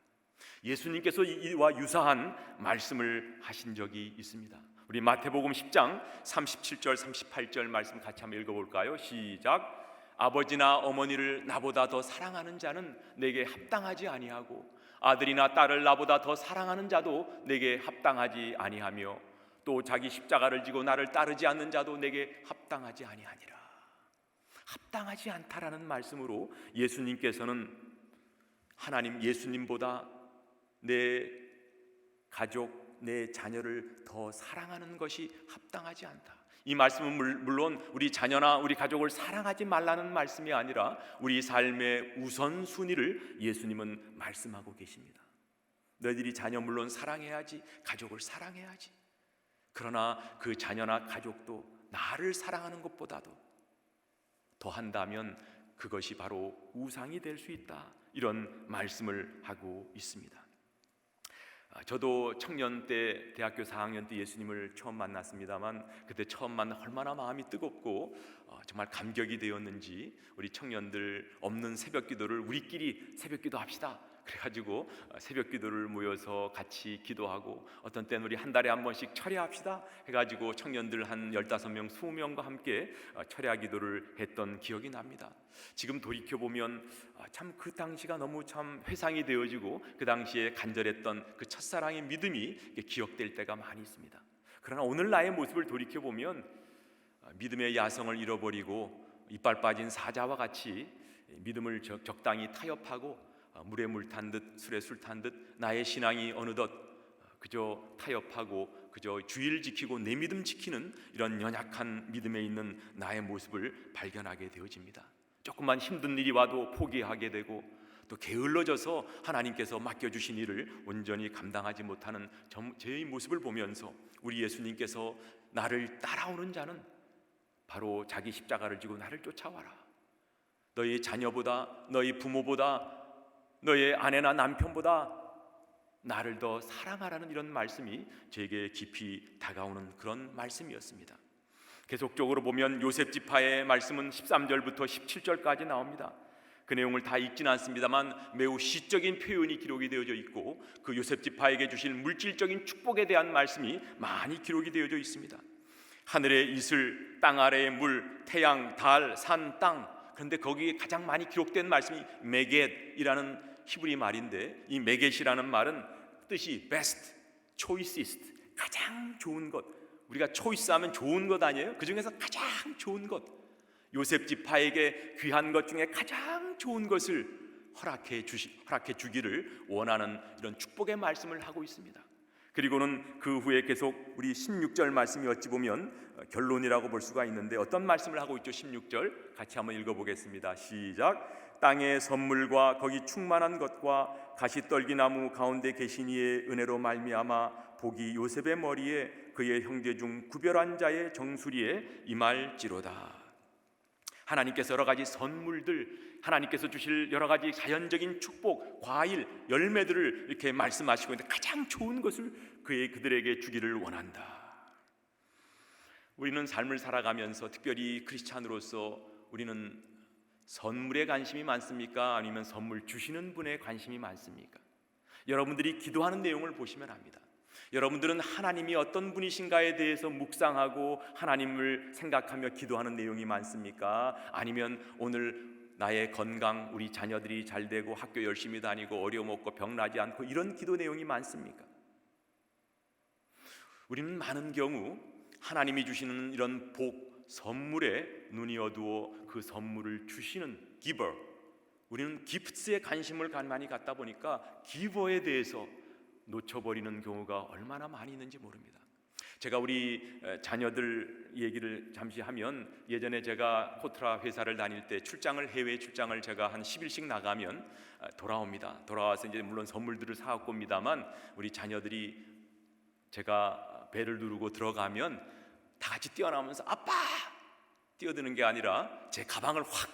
예수님께서 이와 유사한 말씀을 하신 적이 있습니다. 우리 마태복음 10장 37절 38절 말씀 같이 한번 읽어볼까요? 시작. 아버지나 어머니를 나보다 더 사랑하는 자는 내게 합당하지 아니하고 아들이나 딸을 나보다 더 사랑하는 자도 내게 합당하지 아니하며 또 자기 십자가를 지고 나를 따르지 않는 자도 내게 합당하지 아니하니라. 합당하지 않다라는 말씀으로 예수님께서는 하나님 예수님보다 내 가족, 내 자녀를 더 사랑하는 것이 합당하지 않다. 이 말씀은 물론 우리 자녀나 우리 가족을 사랑하지 말라는 말씀이 아니라 우리 삶의 우선순위를 예수님은 말씀하고 계십니다. 너희들이 자녀 물론 사랑해야지, 가족을 사랑해야지. 그러나 그 자녀나 가족도 나를 사랑하는 것보다도 더 한다면 그것이 바로 우상이 될 수 있다. 이런 말씀을 하고 있습니다. 저도 청년 때 대학교 4학년 때 예수님을 처음 만났습니다만 그때 처음 만나 얼마나 마음이 뜨겁고 정말 감격이 되었는지 우리 청년들 없는 새벽 기도를 우리끼리 새벽 기도 합시다. 그래가지고 새벽 기도를 모여서 같이 기도하고 어떤 때는 우리 한 달에 한 번씩 철야합시다 해가지고 청년들 한 15명, 20명과 함께 철야 기도를 했던 기억이 납니다. 지금 돌이켜보면 참 그 당시가 너무 참 회상이 되어지고 그 당시에 간절했던 그 첫사랑의 믿음이 기억될 때가 많이 있습니다. 그러나 오늘 나의 모습을 돌이켜보면 믿음의 야성을 잃어버리고 이빨 빠진 사자와 같이 믿음을 적당히 타협하고 물에 물 탄 듯 술에 술 탄 듯 나의 신앙이 어느덧 그저 타협하고 그저 주의를 지키고 내 믿음 지키는 이런 연약한 믿음에 있는 나의 모습을 발견하게 되어집니다. 조금만 힘든 일이 와도 포기하게 되고 또 게을러져서 하나님께서 맡겨주신 일을 온전히 감당하지 못하는 제 모습을 보면서 우리 예수님께서 나를 따라오는 자는 바로 자기 십자가를 지고 나를 쫓아와라. 너희 자녀보다 너희 부모보다 너의 아내나 남편보다 나를 더 사랑하라는 이런 말씀이 제게 깊이 다가오는 그런 말씀이었습니다. 계속적으로 보면 요셉 지파의 말씀은 13절부터 17절까지 나옵니다. 그 내용을 다 읽지는 않습니다만 매우 시적인 표현이 기록이 되어져 있고 그 요셉 지파에게 주실 물질적인 축복에 대한 말씀이 많이 기록이 되어져 있습니다. 하늘의 이슬, 땅 아래의 물, 태양, 달, 산, 땅. 그런데 거기에 가장 많이 기록된 말씀이 메겟이라는 히브리 말인데 이 메겟이라는 말은 뜻이 best, choicest, 가장 좋은 것. 우리가 초이스하면 좋은 것 아니에요? 그 중에서 가장 좋은 것, 요셉 지파에게 귀한 것 중에 가장 좋은 것을 허락해 주기를 원하는 이런 축복의 말씀을 하고 있습니다. 그리고는 그 후에 계속 우리 16절 말씀이 어찌 보면 결론이라고 볼 수가 있는데 어떤 말씀을 하고 있죠? 16절 같이 한번 읽어보겠습니다. 시작. 땅의 선물과 거기 충만한 것과 가시떨기나무 가운데 계신 이의 은혜로 말미암아 복이 요셉의 머리에 그의 형제 중 구별한 자의 정수리에 임할지로다. 하나님께서 여러 가지 선물들, 하나님께서 주실 여러 가지 자연적인 축복, 과일, 열매들을 이렇게 말씀하시고 있는데 가장 좋은 것을 그들에게 주기를 원한다. 우리는 삶을 살아가면서 특별히 크리스찬으로서 우리는 선물에 관심이 많습니까? 아니면 선물 주시는 분에 관심이 많습니까? 여러분들이 기도하는 내용을 보시면 압니다. 여러분들은 하나님이 어떤 분이신가에 대해서 묵상하고 하나님을 생각하며 기도하는 내용이 많습니까? 아니면 오늘 나의 건강, 우리 자녀들이 잘 되고 학교 열심히 다니고 어려움 없고 병나지 않고 이런 기도 내용이 많습니까? 우리는 많은 경우 하나님이 주시는 이런 복, 선물에 눈이 어두워 그 선물을 주시는 giver, 우리는 gifts에 관심을 많이 갖다 보니까 giver에 대해서 놓쳐버리는 경우가 얼마나 많이 있는지 모릅니다. 제가 우리 자녀들 얘기를 잠시 하면 예전에 제가 코트라 회사를 다닐 때 해외 출장을 제가 한 10일씩 나가면 돌아옵니다. 돌아와서 이제 물론 선물들을 사갖고 옵니다만 우리 자녀들이 제가 배를 누르고 들어가면 다 같이 뛰어나오면서 아빠! 뛰어드는 게 아니라 제 가방을 확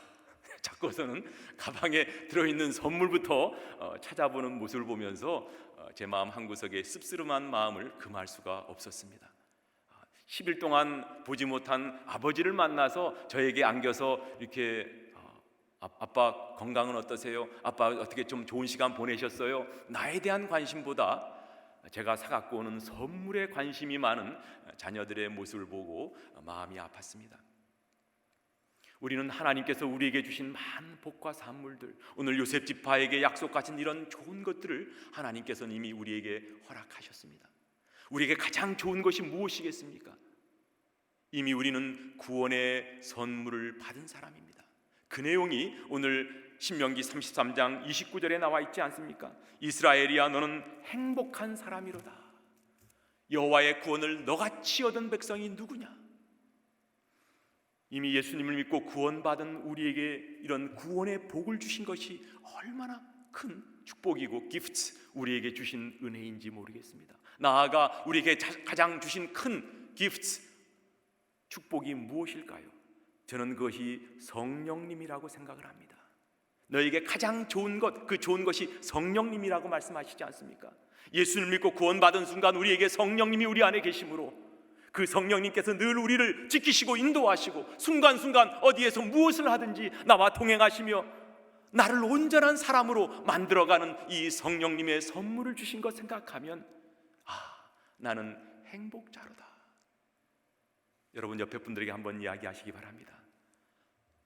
잡고서는 가방에 들어있는 선물부터 찾아보는 모습을 보면서 제 마음 한구석에 씁쓸한 마음을 금할 수가 없었습니다. 10일 동안 보지 못한 아버지를 만나서 저에게 안겨서 이렇게 아빠 건강은 어떠세요? 아빠 어떻게 좀 좋은 시간 보내셨어요? 나에 대한 관심보다 제가 사갖고 오는 선물에 관심이 많은 자녀들의 모습을 보고 마음이 아팠습니다. 우리는 하나님께서 우리에게 주신 많은 복과 산물들, 오늘 요셉 지파에게 약속하신 이런 좋은 것들을 하나님께서는 이미 우리에게 허락하셨습니다. 우리에게 가장 좋은 것이 무엇이겠습니까? 이미 우리는 구원의 선물을 받은 사람입니다. 그 내용이 오늘 신명기 33장 29절에 나와 있지 않습니까? 이스라엘이야 너는 행복한 사람이로다. 여호와의 구원을 너같이 얻은 백성이 누구냐? 이미 예수님을 믿고 구원받은 우리에게 이런 구원의 복을 주신 것이 얼마나 큰 축복이고 기프트, 우리에게 주신 은혜인지 모르겠습니다. 나아가 우리에게 가장 주신 큰 기프트, 축복이 무엇일까요? 저는 그것이 성령님이라고 생각을 합니다. 너에게 가장 좋은 것, 그 좋은 것이 성령님이라고 말씀하시지 않습니까? 예수를 믿고 구원받은 순간 우리에게 성령님이 우리 안에 계심으로 그 성령님께서 늘 우리를 지키시고 인도하시고 순간순간 어디에서 무엇을 하든지 나와 동행하시며 나를 온전한 사람으로 만들어가는 이 성령님의 선물을 주신 것 생각하면 나는 행복자로다. 여러분 옆에 분들에게 한번 이야기하시기 바랍니다.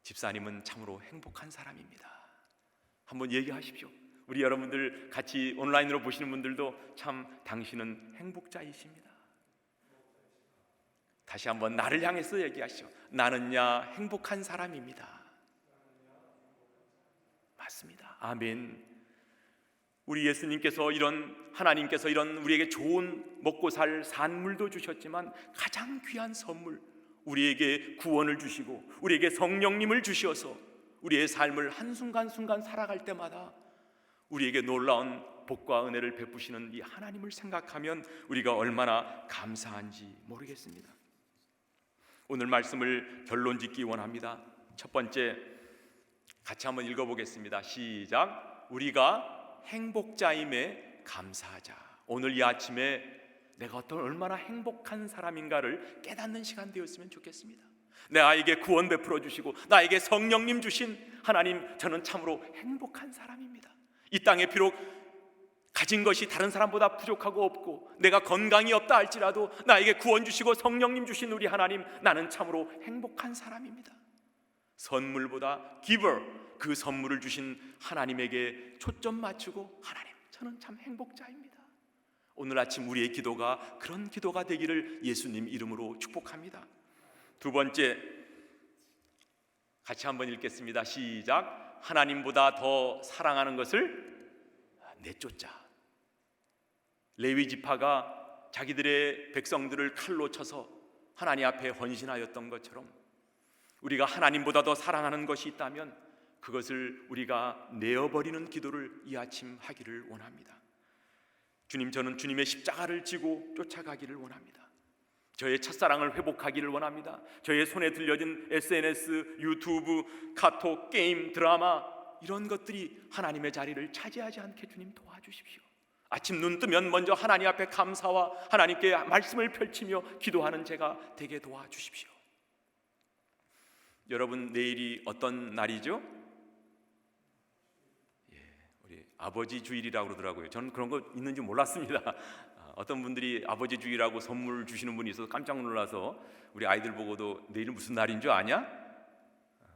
집사님은 참으로 행복한 사람입니다. 한번 얘기하십시오. 우리 여러분들 같이 온라인으로 보시는 분들도 참 당신은 행복자이십니다. 다시 한번 나를 향해서 얘기하시죠. 나는야 행복한 사람입니다. 맞습니다. 아멘. 우리 예수님께서 하나님께서 이런 우리에게 좋은 먹고 살 산물도 주셨지만 가장 귀한 선물, 우리에게 구원을 주시고 우리에게 성령님을 주셔서 우리의 삶을 한순간순간 살아갈 때마다 우리에게 놀라운 복과 은혜를 베푸시는 이 하나님을 생각하면 우리가 얼마나 감사한지 모르겠습니다. 오늘 말씀을 결론 짓기 원합니다. 첫 번째, 같이 한번 읽어보겠습니다. 시작. 우리가 행복자임에 감사하자. 오늘 이 아침에 내가 얼마나 행복한 사람인가를 깨닫는 시간 되었으면 좋겠습니다. 나에게 구원 베풀어 주시고 나에게 성령님 주신 하나님, 저는 참으로 행복한 사람입니다. 이 땅에 비록 가진 것이 다른 사람보다 부족하고 없고 내가 건강이 없다 할지라도 나에게 구원 주시고 성령님 주신 우리 하나님, 나는 참으로 행복한 사람입니다. 선물보다 giver, 그 선물을 주신 하나님에게 초점 맞추고 하나님, 저는 참 행복자입니다. 오늘 아침 우리의 기도가 그런 기도가 되기를 예수님 이름으로 축복합니다. 두 번째, 같이 한번 읽겠습니다. 시작. 하나님보다 더 사랑하는 것을 내쫓자. 레위 지파가 자기들의 백성들을 칼로 쳐서 하나님 앞에 헌신하였던 것처럼 우리가 하나님보다 더 사랑하는 것이 있다면 그것을 우리가 내어버리는 기도를 이 아침 하기를 원합니다. 주님, 저는 주님의 십자가를 지고 쫓아가기를 원합니다. 저의 첫사랑을 회복하기를 원합니다. 저의 손에 들려진 SNS, 유튜브, 카톡, 게임, 드라마, 이런 것들이 하나님의 자리를 차지하지 않게 주님 도와주십시오. 아침 눈 뜨면 먼저 하나님 앞에 감사와 하나님께 말씀을 펼치며 기도하는 제가 되게 도와주십시오. 여러분, 내일이 어떤 날이죠? 우리 아버지 주일이라고 그러더라고요. 저는 그런 거 있는지 몰랐습니다. 어떤 분들이 아버지 주일이라고 선물 주시는 분이 있어서 깜짝 놀라서 우리 아이들 보고도 내일 무슨 날인 줄 아냐?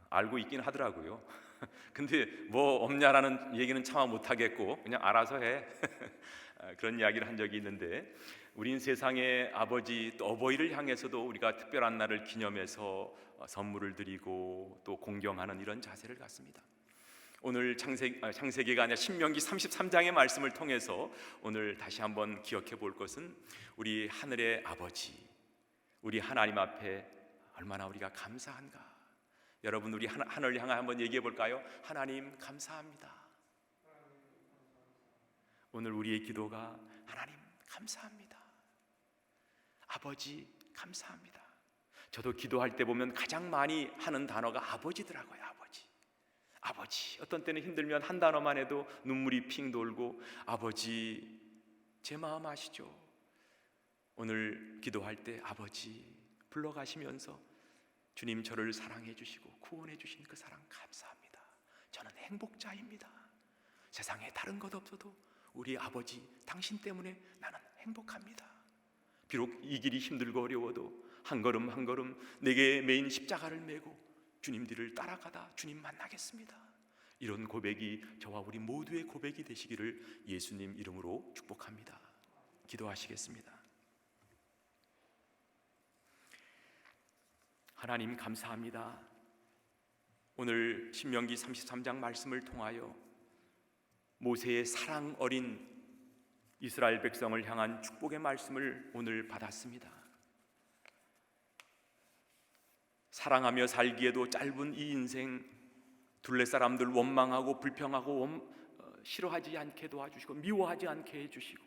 알고 있긴 하더라고요. 근데 뭐 없냐라는 얘기는 차마 못하겠고 그냥 알아서 해. 그런 이야기를 한 적이 있는데, 우린 세상의 아버지 또 어버이를 향해서도 우리가 특별한 날을 기념해서 선물을 드리고 또 공경하는 이런 자세를 갖습니다. 오늘 창세기가 아니라 신명기 33장의 말씀을 통해서 오늘 다시 한번 기억해 볼 것은 우리 하늘의 아버지, 우리 하나님 앞에 얼마나 우리가 감사한가. 여러분, 우리 하늘을 향해 한번 얘기해 볼까요? 하나님 감사합니다. 오늘 우리의 기도가 하나님 감사합니다. 아버지 감사합니다. 저도 기도할 때 보면 가장 많이 하는 단어가 아버지더라고요. 아버지. 어떤 때는 힘들면 한 단어만 해도 눈물이 핑 돌고, 아버지 제 마음 아시죠? 오늘 기도할 때 아버지 불러가시면서 주님, 저를 사랑해 주시고 구원해 주신 그 사랑 감사합니다. 저는 행복자입니다. 세상에 다른 것 없어도 우리 아버지 당신 때문에 나는 행복합니다. 비록 이 길이 힘들고 어려워도 한 걸음 한 걸음 내게 메인 십자가를 메고 주님 뒤를 따라가다 주님 만나겠습니다. 이런 고백이 저와 우리 모두의 고백이 되시기를 예수님 이름으로 축복합니다. 기도하시겠습니다. 하나님 감사합니다. 오늘 신명기 33장 말씀을 통하여 모세의 사랑 어린 이스라엘 백성을 향한 축복의 말씀을 오늘 받았습니다. 사랑하며 살기에도 짧은 이 인생, 둘레 사람들 원망하고 불평하고 싫어하지 않게 도와주시고 미워하지 않게 해주시고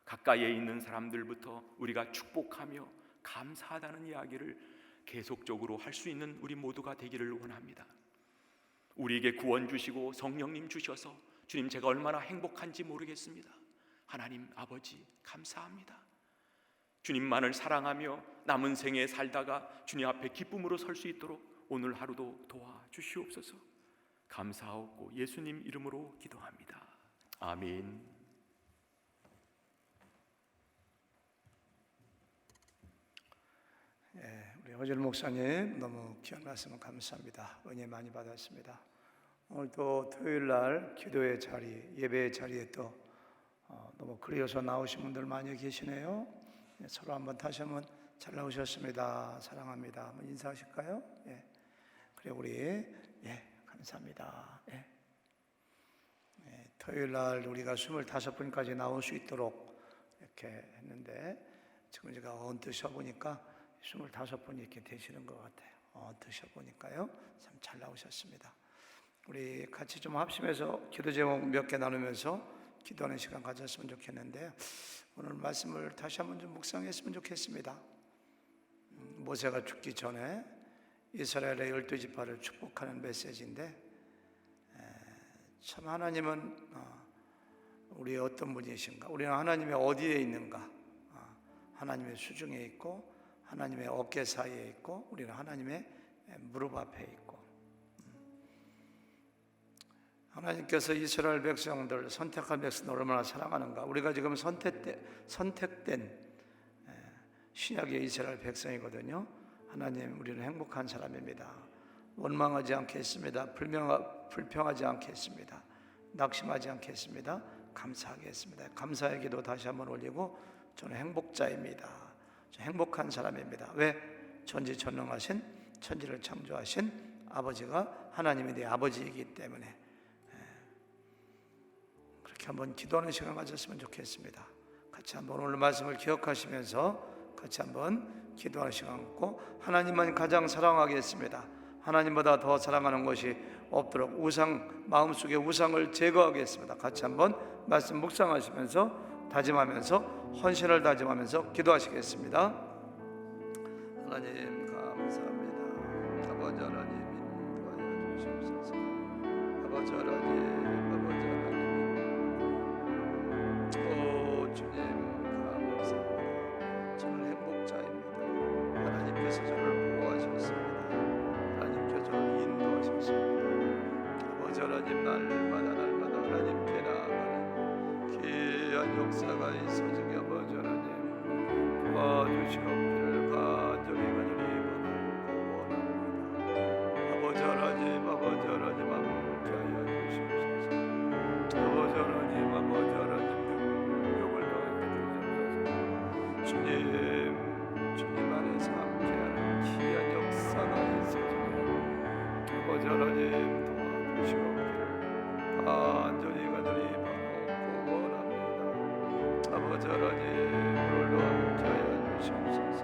가까이에 있는 사람들부터 우리가 축복하며 감사하다는 이야기를 계속적으로 할 수 있는 우리 모두가 되기를 원합니다. 우리에게 구원 주시고 성령님 주셔서 주님, 제가 얼마나 행복한지 모르겠습니다. 하나님 아버지 감사합니다. 주님만을 사랑하며 남은 생에 살다가 주님 앞에 기쁨으로 설 수 있도록 오늘 하루도 도와주시옵소서. 감사하옵고 예수님 이름으로 기도합니다. 아멘. 우리 허절 목사님 너무 귀한 말씀 감사합니다. 은혜 많이 받았습니다. 오늘 또 토요일 날 기도의 자리, 예배의 자리에 또 너무 그리워서 나오신 분들 많이 계시네요. 서로 한번 다시 한번 잘 나오셨습니다. 사랑합니다. 한번 인사하실까요? 예. 그래 우리 감사합니다. 토요일 날 우리가 25분까지 나올 수 있도록 이렇게 했는데 지금 제가 언뜻 쉬어보니까 25분이 이렇게 되시는 것 같아요. 언뜻 쉬어보니까요. 참 잘 나오셨습니다. 우리 같이 좀 합심해서 기도 제목 몇 개 나누면서 기도하는 시간 가졌으면 좋겠는데요. 오늘 말씀을 다시 한번 좀 묵상했으면 좋겠습니다. 모세가 죽기 전에 이스라엘의 12지파를 축복하는 메시지인데, 참 하나님은 우리의 어떤 분이신가, 우리는 하나님의 어디에 있는가, 하나님의 수중에 있고 하나님의 어깨 사이에 있고 우리는 하나님의 무릎 앞에 있고, 하나님께서 이스라엘 백성들, 선택한 백성을 얼마나 사랑하는가. 우리가 지금 선택된 신약의 이스라엘 백성이거든요. 하나님, 우리는 행복한 사람입니다. 원망하지 않겠습니다. 불평하지 않겠습니다. 낙심하지 않겠습니다. 감사하겠습니다. 감사의 기도 다시 한번 올리고, 저는 행복자입니다. 저 행복한 사람입니다. 왜? 전지전능하신, 천지를 창조하신 아버지가 하나님이 내 아버지이기 때문에. 그렇게 한번 기도하는 시간 가졌으면 좋겠습니다. 같이 한번 오늘 말씀을 기억하시면서 같이 한번 기도하는 시간 갖고, 하나님만 가장 사랑하겠습니다. 하나님보다 더 사랑하는 것이 없도록 마음속에 우상을 제거하겠습니다. 같이 한번 말씀 묵상하시면서 다짐하면서, 헌신을 다짐하면서 기도하시겠습니다. 하나님 감사합니다. 아버지 하나님 인도하여 주시옵소서. 아버지 하나님, 주님 감사합니다. 저는 행복자입니다. 하나님께서 저를 보호하셨습니다. 하나님께서 저를 인도하셨습니다. 아버지 하나님, 날마다 하나님께 나아가는 귀한 역사가 있어지게 아버지 하나님 도와주시옵기를 간절히 원합니다. 아버지 하나님 함께하여 주시옵소서. 아버지 하나님 능력을 더하여 주옵소서. 주님 안에서 함께하는 귀한 역사가 있어지게 아버지 하나님 도와주시옵기를 간절히 바라옵고 원합니다. 아버지 하나님, 오늘도 함께하여 주시옵소서.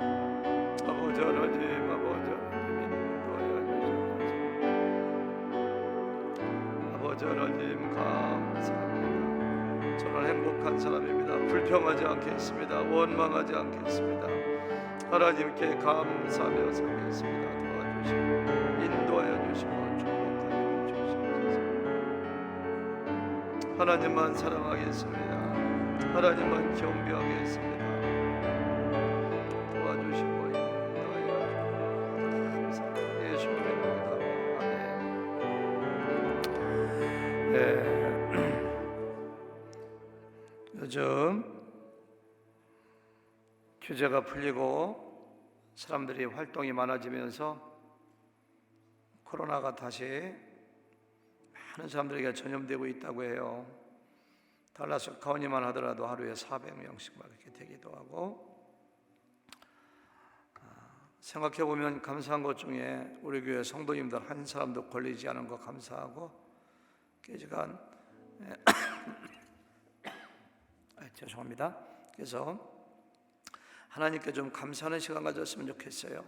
아버지 하나님 인도하여 주시옵소서. 아버지 하나님 감사합니다. 저는 행복한 사람입니다. 불평하지 않겠습니다. 원망하지 않겠습니다. 하나님께 감사하며 살겠습니다. 도와주시고 인도하여 주시고 축복하여 주시옵소서. 하나님만 사랑하겠습니다. 하나님만 경배하겠습니다. 도와주시고 인도하여 주시옵소서. 예수님의 이름으로 아멘. 요즘 규제가 풀리고 사람들이 활동이 많아지면서 코로나가 다시 많은 사람들에게 전염되고 있다고 해요. 달라스 카운티만 하더라도 하루에 400명씩 막 이렇게 되기도 하고, 생각해 보면 감사한 것 중에 우리 교회 성도님들 한 사람도 걸리지 않은 거 감사하고, 깨지간 죄송합니다. 그래서 하나님께 좀 감사하는 시간 가졌으면 좋겠어요.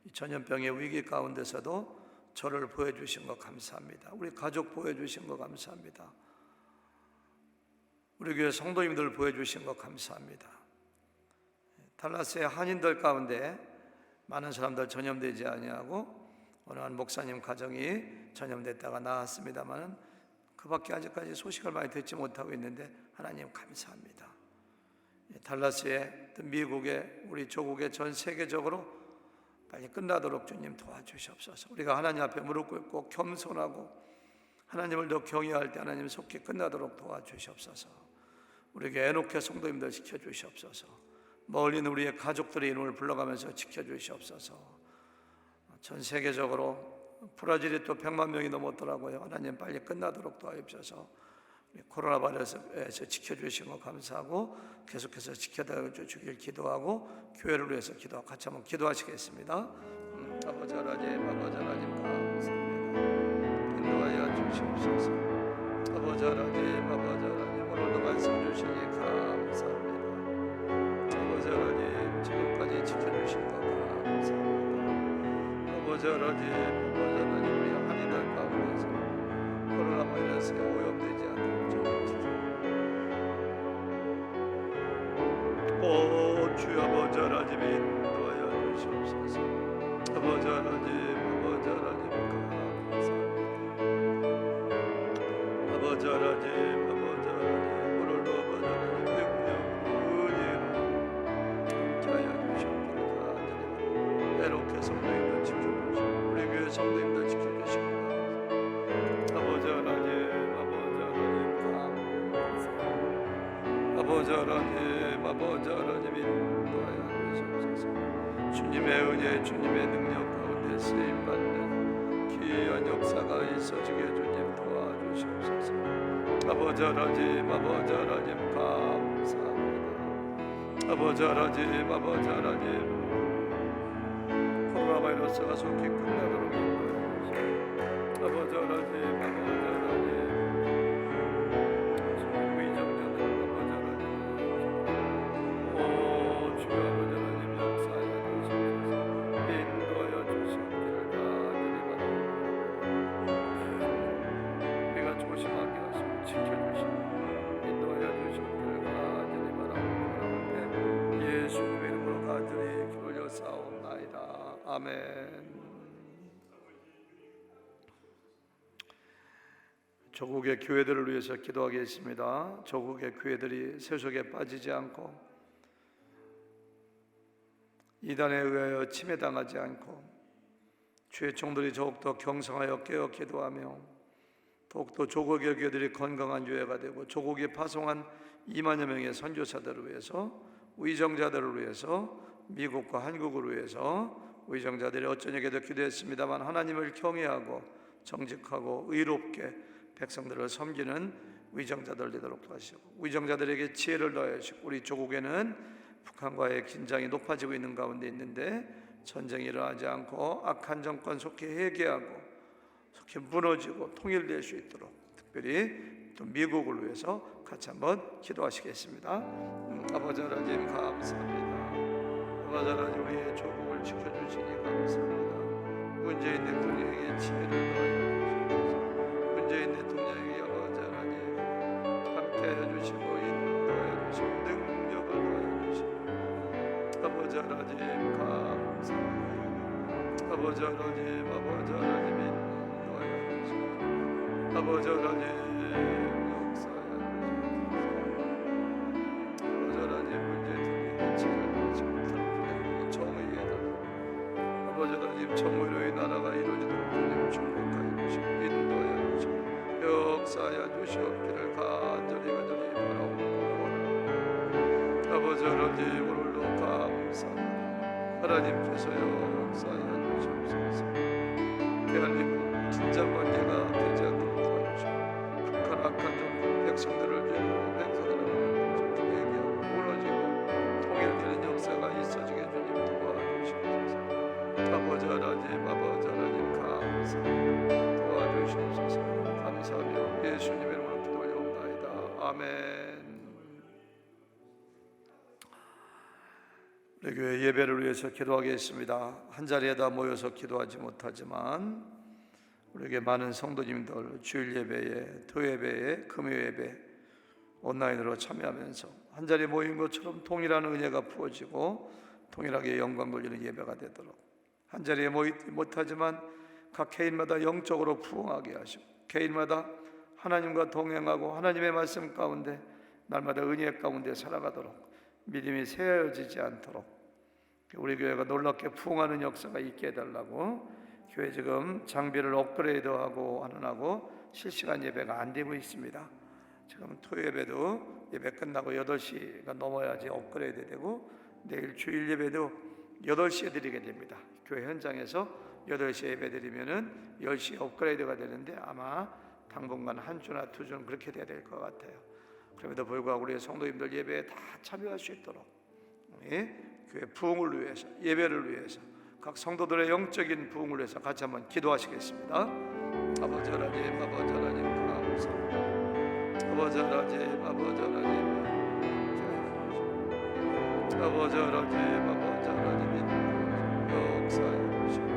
이 전염병의 위기 가운데서도 저를 보여주신 거 감사합니다. 우리 가족 보여주신 거 감사합니다. 우리 교회 성도님들 보여주신 거 감사합니다. 달라스의 한인들 가운데 많은 사람들 전염되지 아니하고 어느 한 목사님 가정이 전염됐다가 나았습니다만 그밖에 아직까지 소식을 많이 듣지 못하고 있는데 하나님 감사합니다. 달라스에 미국에 우리 조국에 전 세계적으로 빨리 끝나도록 주님 도와주시옵소서. 우리가 하나님 앞에 무릎 꿇고 겸손하고 하나님을 더 경외할 때 하나님 속히 끝나도록 도와주시옵소서. 우리에게 애녹회 성도님들 지켜주시옵소서. 멀리 있는 우리의 가족들의 이름을 불러가면서 지켜주시옵소서. 전 세계적으로 브라질이 또 100만 명이 넘었더라고요. 하나님 빨리 끝나도록 도와주셔서 코로나 바이러스에서 지켜주신 거 감사하고 계속해서 지켜주길 기도하고 교회를 위해서 기도하고 같이 한번 기도하시겠습니다. 아버지 하나님 감사합니다. 인도하여 주시옵소서. 아버지 하나님 오늘도 말씀 주시니 감사합니다. 아버지 하나님 지금까지 지켜주신 거 감사합니다. 아버지 하나님 우리 한이들 가운데서 코로나 바이러스에 오염되지 않도록 주여 아버지 하나님 인도하여 주시옵소서. 아버지 하나님 감사합니다. 아버지 하나님 오늘도 아버지 하나님 능력으로 은혜로 함께하여 주시옵소서. 애롭게 성도님들 지켜주시고 우리 교회 성도님들 지켜주시고 아버지 하나님 인도하여 주시옵소서. 주님의 은혜 주님의 능력 가운데 쓰임받는 귀한 역사가 있어지게 주님 도와주시옵소서. 아버지 하나님 감사합니다. 아버지 하나님 코로나 바이러스가 속히 끝나도록 인도해 아버지 하나님 아멘. 조국의 교회들을 위해서 기도하겠습니다. 조국의 교회들이 세속에 빠지지 않고 이단에 의하여 침해당하지 않고 주의 종들이 더욱더 경성하여 깨어 기도하며 더욱더 조국의 교회들이 건강한 교회가 되고 조국이 파송한 2만여 명의 선교사들을 위해서 위정자들을 위해서 미국과 한국을 위해서 위정자들이 어쩌냐게도 기도했습니다만 하나님을 경외하고 정직하고 의롭게 백성들을 섬기는 위정자들 되도록 도와주시고 위정자들에게 지혜를 더하시고 우리 조국에는 북한과의 긴장이 높아지고 있는 가운데 있는데 전쟁이 일어나지 않고 악한 정권 속히 회개하고 속히 무너지고 통일될 수 있도록 특별히 또 미국을 위해서 같이 한번 기도하시겠습니다. 아버지 하나님 감사합니다. 아버지 하나님 우리의 조국을 지켜주시니 감사합니다. 문재인 대통령에게 지혜를 더하여 주시옵소서. 문재인 대통령에게 아버지 하나님 함께하여 주시고 인도하여 주시고 능력을 더하여 주시고 아버지 하나님 감사합니다. 아버지 하나님 인도하여 주시고 아버지 하나님 정의로의 나라가 이루어지도록 주님 축복하여 주시고 인도하여 주시고 역사하여 주시옵기를 간절히 바라옵고 아버지 하나님 오늘도 감사합니다. 하나님께서 역사하여 주시옵소서. 대한민국 긴장 관계가 되지 않도록 도와주시고 북한 악한 정권 백성들을 위하여 백성들을 회개하고 무너지고 통일되는 역사가 있어지게 주님 도와주시옵소서. 아버지 하나님 감사합니다. 도와주시옵소서. 감사하며 예수님의 이름으로 기도 올려옵나이다. 아멘. 우리 교회 예배를 위해서 기도하겠습니다. 한 자리에다 모여서 기도하지 못하지만 우리에게 많은 성도님들 주일 예배에 토예배에 금요예배 온라인으로 참여하면서 한 자리에 모인 것처럼 동일한 은혜가 부어지고 동일하게 영광 돌리는 예배가 되도록 한 자리에 모이지 못하지만 각 개인마다 영적으로 부흥하게 하시고 개인마다 하나님과 동행하고 하나님의 말씀 가운데 날마다 은혜 가운데 살아가도록 믿음이 세워지지 않도록 우리 교회가 놀랍게 부흥하는 역사가 있게 해달라고 교회 지금 장비를 업그레이드하고 하느라고 실시간 예배가 안 되고 있습니다. 지금 토요 예배도 예배 끝나고 8시가 넘어야지 업그레이드 되고 내일 주일 예배도 8시에 드리게 됩니다. 교회 현장에서 8시에 예배 드리면은 10시에 업그레이드가 되는데 아마 당분간 한 주나 두 주는 그렇게 돼야 될 것 같아요. 그럼에도 불구하고 우리 성도님들 예배에 다 참여할 수 있도록 교회 부흥을 위해서 예배를 위해서 각 성도들의 영적인 부흥을 위해서 같이 한번 기도하시겠습니다. 아버지 하나님, 아버지 하나님 감사합니다. 아버지 하나님, 아버지 하나님, 아버지 하나님, 아버지 하나님 역사해 주시고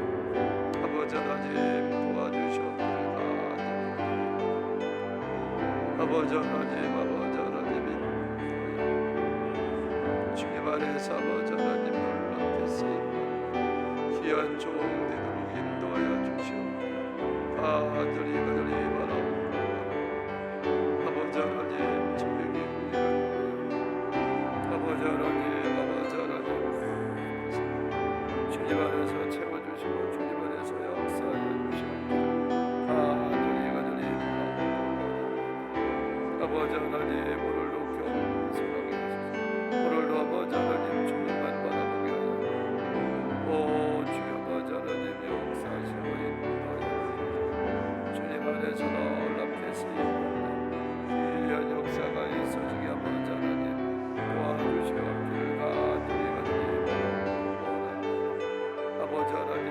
아버지 하나님 도와주시옵소서. 아버지 하나님, 아버지 하나님 주님 안에서 아버지 하나님 놀랍게 쓰임 귀한 종되도록 인도하여 주시옵소서. 아들이 그들이 바라옵고 아버지 하나님 저에게 아버지 하나님, 아버지 하나님 주님 안에서 채워주시고 주님 안에서 역사하여 주시옵소서. 아들이 그들이 바라옵고 아버지 하나님 오늘도 겸손하게 하소서. 오늘도 아버지 하나님 주님만 바라보게 하여 오 주여 아버지 하나님 역사하시고 인도하여 주님 안에서 놀랍게 쓰임받는 귀한 역사가 있어주게 아버지 하나님 도와주시옵기를 간절히 원합니다. 아버지 하나님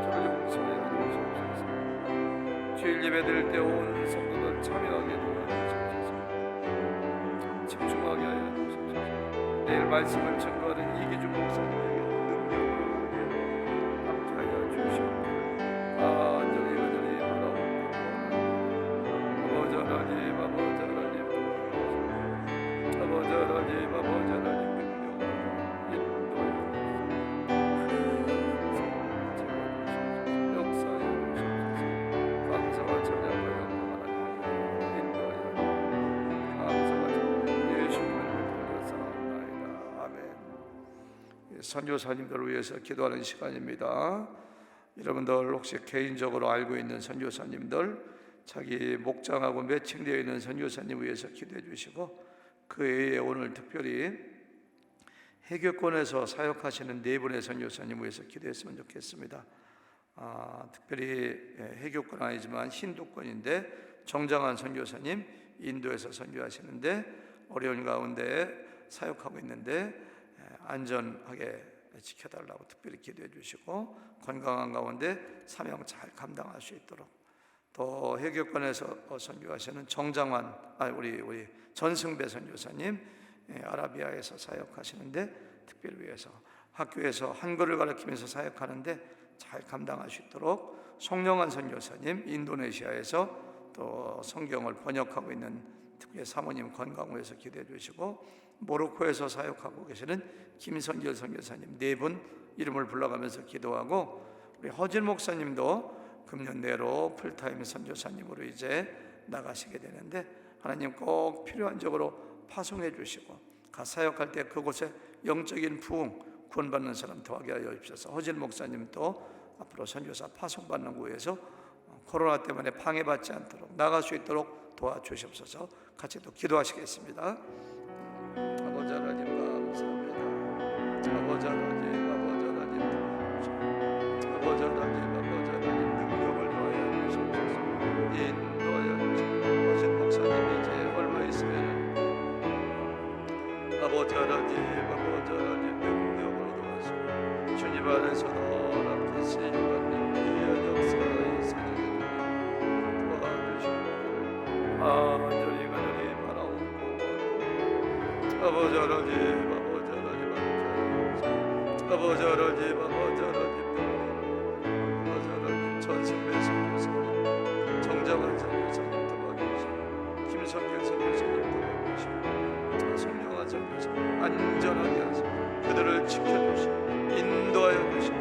저를 용서하여 주시옵소서. 주일 예배 드릴 때 온 성도들 참여하게 도와주시옵소서. 집중하게 하여 주시옵소서. 내일 말씀을 증거하는 이기준 목사님에게 능력을 감사하여 주시옵소서. 간절히 간절히 바라옵고 아버지 하나님, 아버지 하나님 아버지 하나님, 아버지 하나님 능력을 인도하여 역사하여 주시옵소서. 감사와 찬양과 영광 하나님 인도하여 감사와 찬양 예수님을 불러사옵나이다. 아멘. 선교사님들을 위해서 기도하는 시간입니다. 여러분들 혹시 개인적으로 알고 있는 선교사님들 자기 목장하고 매칭되어 있는 선교사님 위해서 기도해 주시고 그 외에 오늘 특별히 해교권에서 사역하시는 네 분의 선교사님 위해서 기도했으면 좋겠습니다. 특별히 해교권 아니지만 힌두권인데 정장한 선교사님 인도에서 선교하시는데 어려운 가운데 사역하고 있는데 안전하게 지켜달라고 특별히 기도해 주시고 건강한 가운데 사명 잘 감당할 수 있도록 또 해교권에서 선교하시는 정장환 우리 전승배 선교사님 아라비아에서 사역하시는데 특별히 위해서 학교에서 한글을 가르치면서 사역하는데 잘 감당할 수 있도록 송영환 선교사님 인도네시아에서 또 성경을 번역하고 있는 특별히 사모님 건강을 위해서 기도해 주시고 모로코에서 사역하고 계시는 김선결 선교사님 네 분 이름을 불러가면서 기도하고 우리 허진 목사님도 금년 내로 풀타임 선교사님으로 이제 나가시게 되는데 하나님 꼭 필요한 적으로 파송해 주시고 가 사역할 때 그곳에 영적인 부흥 구원받는 사람 더하게 하여 주옵소서. 허진 목사님도 앞으로 선교사 파송받는 곳에서 코로나 때문에 방해받지 않도록 나갈 수 있도록 도와주시옵소서. 같이 또 기도하시겠습니다. 아버지 하나님 감사합니다. 아버지 하나님, 아버지 하나님, 아버지 하나님, 아버지 하나님 능력을 더하여 주시옵소서. 인도하여 주시옵소서. 허진 목사님이 이제 얼마 있으면 아버지 하나님, 아버지 하나님 능력을 더하시고 주님 안에서 놀랍게 쓰임받는 귀한 역사가 있어지게 도와주시옵소서. 간절히 간절히 아버지 하나님, 아버지 하나님, 아버지 하나님, 아버지 하나님, 아버지 하나님, 전승배 선교사님, 정장한 선교사님 도와주시고, 김성길 선교사님 도와주시고, 송영환 선교사님 안전하게 하시고, 그들을 지켜주시고, 인도하여 주시고,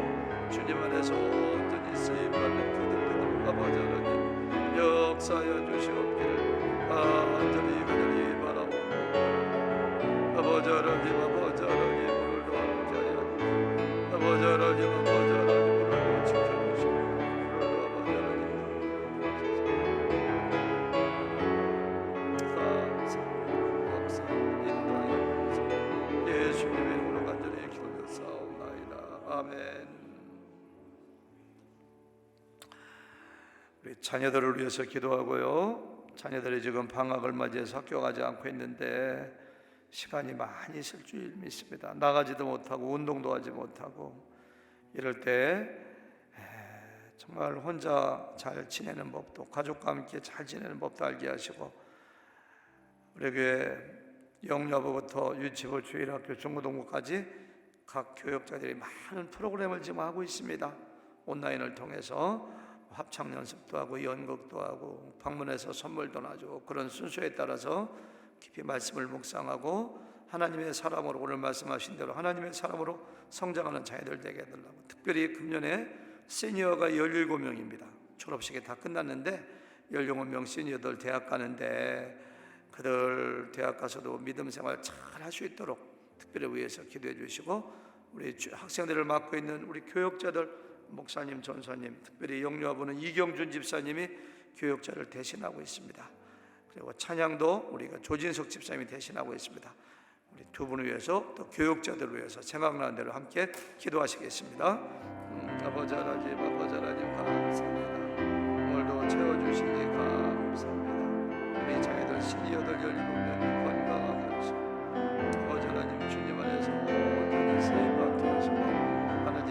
주님 안에서 온전히 쓰임받는 역사하여 주시옵기를 간절히 바라옵고 아버지 하나님 오늘도 함께하여 아버지 하나님 오늘도 지켜주시고 오늘도 아버지 하나님 역사 인도하여 예수님의 이름으로 간절히 기도를 싸움나이다. 아멘. 우리 자녀들을 위해서 기도하고요. 자녀들이 지금 방학을 맞이해서 학교 가지 않고 있는데 시간이 많이 있을 줄 믿습니다. 나가지도 못하고 운동도 하지 못하고 이럴 때 정말 혼자 잘 지내는 법도, 가족과 함께 잘 지내는 법도 알게 하시고, 우리 교회 영유아부부터 유치부, 주일학교, 중고등부까지 각 교역자들이 많은 프로그램을 지금 하고 있습니다. 온라인을 통해서 합창 연습도 하고 연극도 하고 방문해서 선물도 놔주고, 그런 순서에 따라서 깊이 말씀을 묵상하고 하나님의 사람으로, 오늘 말씀하신 대로 하나님의 사람으로 성장하는 자녀들 되게 해달라고. 특별히 금년에 시니어가 17명입니다. 졸업식이 다 끝났는데 17명 시니어들 대학 가는데, 그들 대학 가서도 믿음 생활 잘 할 수 있도록 특별히 위해서 기도해 주시고, 우리 학생들을 맡고 있는 우리 교역자들, 목사님, 전사님, 특별히 영유아부는 이경준 집사님이 교역자를 대신하고 있습니다. 그리고 찬양도 우리가 조진석 집사님이 대신하고 있습니다. 우리 두 분을 위해서, 또 교역자들을 위해서 생각나는 대로 함께 기도하시겠습니다. 아버지 하나님 감사합니다. 오늘도 채워주시니 감사합니다. 우리 자녀들 시니어들 17명이 건강하게 하시고, 아버지 하나님 주님 안에서 모든 쓰임받게 하시고, 하나님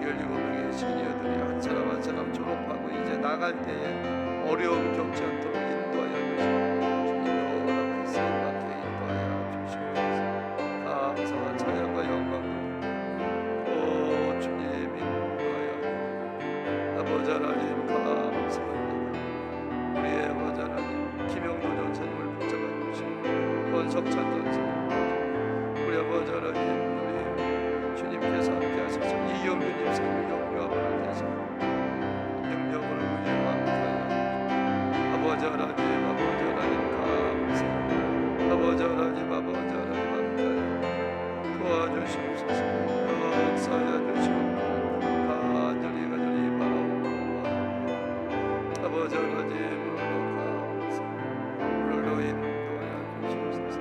17명의 시니어들이 한 사람 한 사람 졸업하고 이제 나갈 때에 어려움 겪지 않도록 인도하여 주시고, 주님 허락해 쓰임받게 인도하여 주시옵소서. 감사와 찬양과 영광 주님 인도하여 아버지 하나님 감사합니다. 우리의 아버지 하나님 김영도 전사님을 붙잡아 주시고, 권석찬 전사님, 우리 아버지 하나님 우리 주님께서 함께 하셔서 이경준 집사님 영유아부를 대신 능력으로 위에 감사하여 아버지 하나님 감사합니다. 아버지 하나님 함께하여 도와주시옵소서. 역사하여 주시옵소서. 간절히 바라옵고 아버지 하나님 오늘도 인도하여 주시옵소서.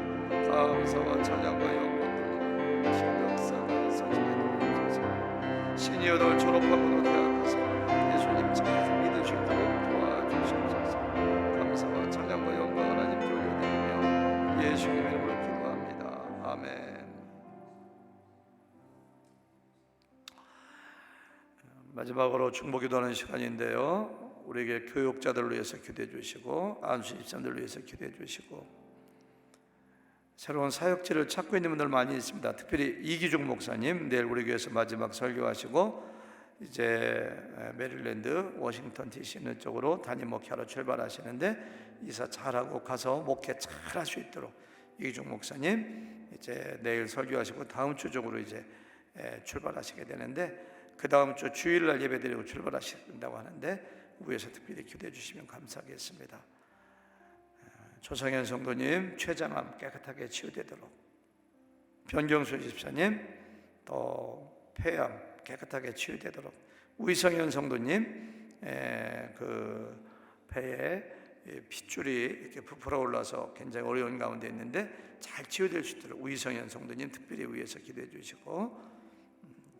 감사와 찬양과 영광 돌리는 역사가 있어지게 도와주소서. 시니어들 졸업하고도 대학 가서 예수님 잘 믿을 수 있도록 도와주시옵소서. 감사와 찬양과 영광 하나님께 올려드리며 예수님의 이름으로 기도합니다. 아멘. 마지막으로 중보기도하는 시간인데요. 우리에게 교육자들을 위해서 기도해 주시고, 안수 집사님들을 위해서 기도해 주시고, 새로운 사역지를 찾고 있는 분들 많이 있습니다. 특별히 이기중 목사님 내일 우리 교회에서 마지막 설교하시고 이제 메릴랜드, 워싱턴 DC 있는 쪽으로 담임 목회하러 출발하시는데, 이사 잘하고 가서 목회 잘할 수 있도록 이기중 목사님 이제 내일 설교하시고 다음 주 쪽으로 이제 출발하시게 되는데, 그 다음 주 주일날 예배드리고 출발하신다고 하는데 위에서 특별히 기도해 주시면 감사하겠습니다. 조성현 성도님 췌장암 깨끗하게 치유되도록, 변경수 집사님 또 폐암 깨끗하게 치유되도록, 우이성현 성도님 그 폐에 핏줄이 이렇게 부풀어 올라서 굉장히 어려운 가운데 있는데 잘 치유될 수 있도록 우이성현 성도님 특별히 위해서 기도해 주시고,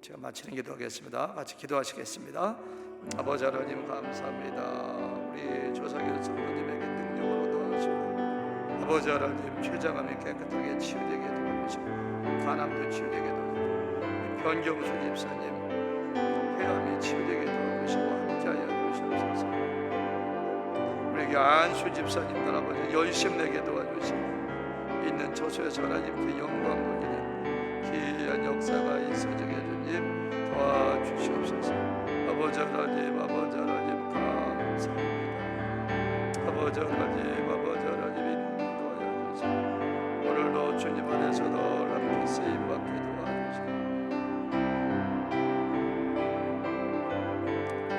제가 마치는 기도하겠습니다. 같이 기도하시겠습니다. 아버지 하나님 감사합니다. 우리 조상현 성도님에게 능력으로 도와주시고, 아버지 하나님 췌장암이 깨끗하게 치유되게 도와주시고, 간암도 치유되게 도와주시고, 변경수 집사님 폐암이 치유되게 도와주시고 함께하여 주시옵소서. 우리에게 안수 집사님들 아버지 열심 내게 도와주시고, 있는 처소에서 하나님께 영광 돌리는 귀한 역사가 있어지게 주님 도와주시옵소서. 아버지 하나님 감사합니다. 아버지 하나님 인도하여 주시고, 오늘도 주님 안에서 늘 함께 쓰임받게 도와주시고,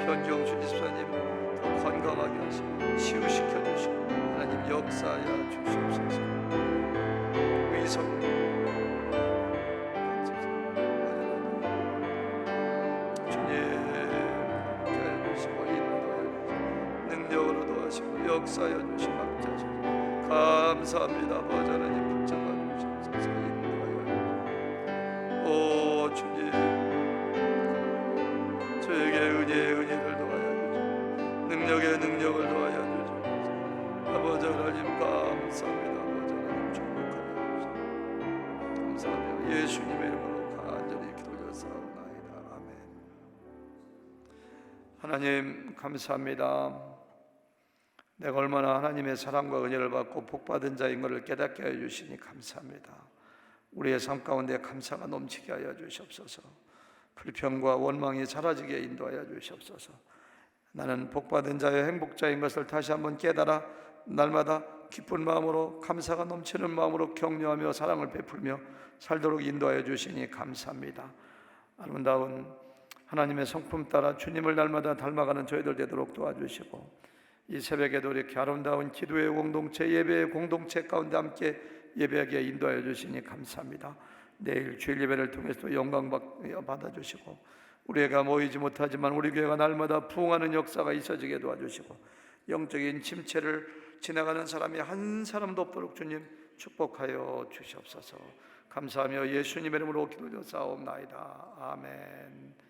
변경수 집사님 더 건강하게 하시고 치유시켜 주시고 하나님 역사하여 주시옵소서. 위성 능력으로 도와주시고 역사하여 주시고 감사합니다. 아버지 하나님 붙잡아 주시옵소서. 인도하여 오 주님 저에게 은혜의 은혜를 더하여 주시고 능력의 능력을 더하여 주시옵소서. 아버지 하나님 감사합니다. 아버지 하나님 축복하여 주시옵소서. 감사하며 예수님의 이름으로 간절히 기도 올려사옵나이다. 아멘. 하나님 감사합니다. 내가 얼마나 하나님의 사랑과 은혜를 받고 복받은 자인 것을 깨닫게 하여 주시니 감사합니다. 우리의 삶 가운데 감사가 넘치게 하여 주시옵소서. 불평과 원망이 사라지게 인도하여 주시옵소서. 나는 복받은 자여 행복자인 것을 다시 한번 깨달아 날마다 기쁜 마음으로 감사가 넘치는 마음으로 격려하며 사랑을 베풀며 살도록 인도하여 주시니 감사합니다. 아름다운 하나님의 성품 따라 주님을 날마다 닮아가는 저희들 되도록 도와주시고 이 새벽에도 이렇게 아름다운 기도의 공동체, 예배의 공동체 가운데 함께 예배하게 인도하여 주시니 감사합니다. 내일 주일 예배를 통해서 영광 받아주시고 우리가 모이지 못하지만 우리 교회가 날마다 부흥하는 역사가 있어지게 도와주시고 영적인 침체를 지나가는 사람이 한 사람도 없도록 주님 축복하여 주시옵소서. 감사하며 예수님의 이름으로 기도드려 싸움나이다. 아멘.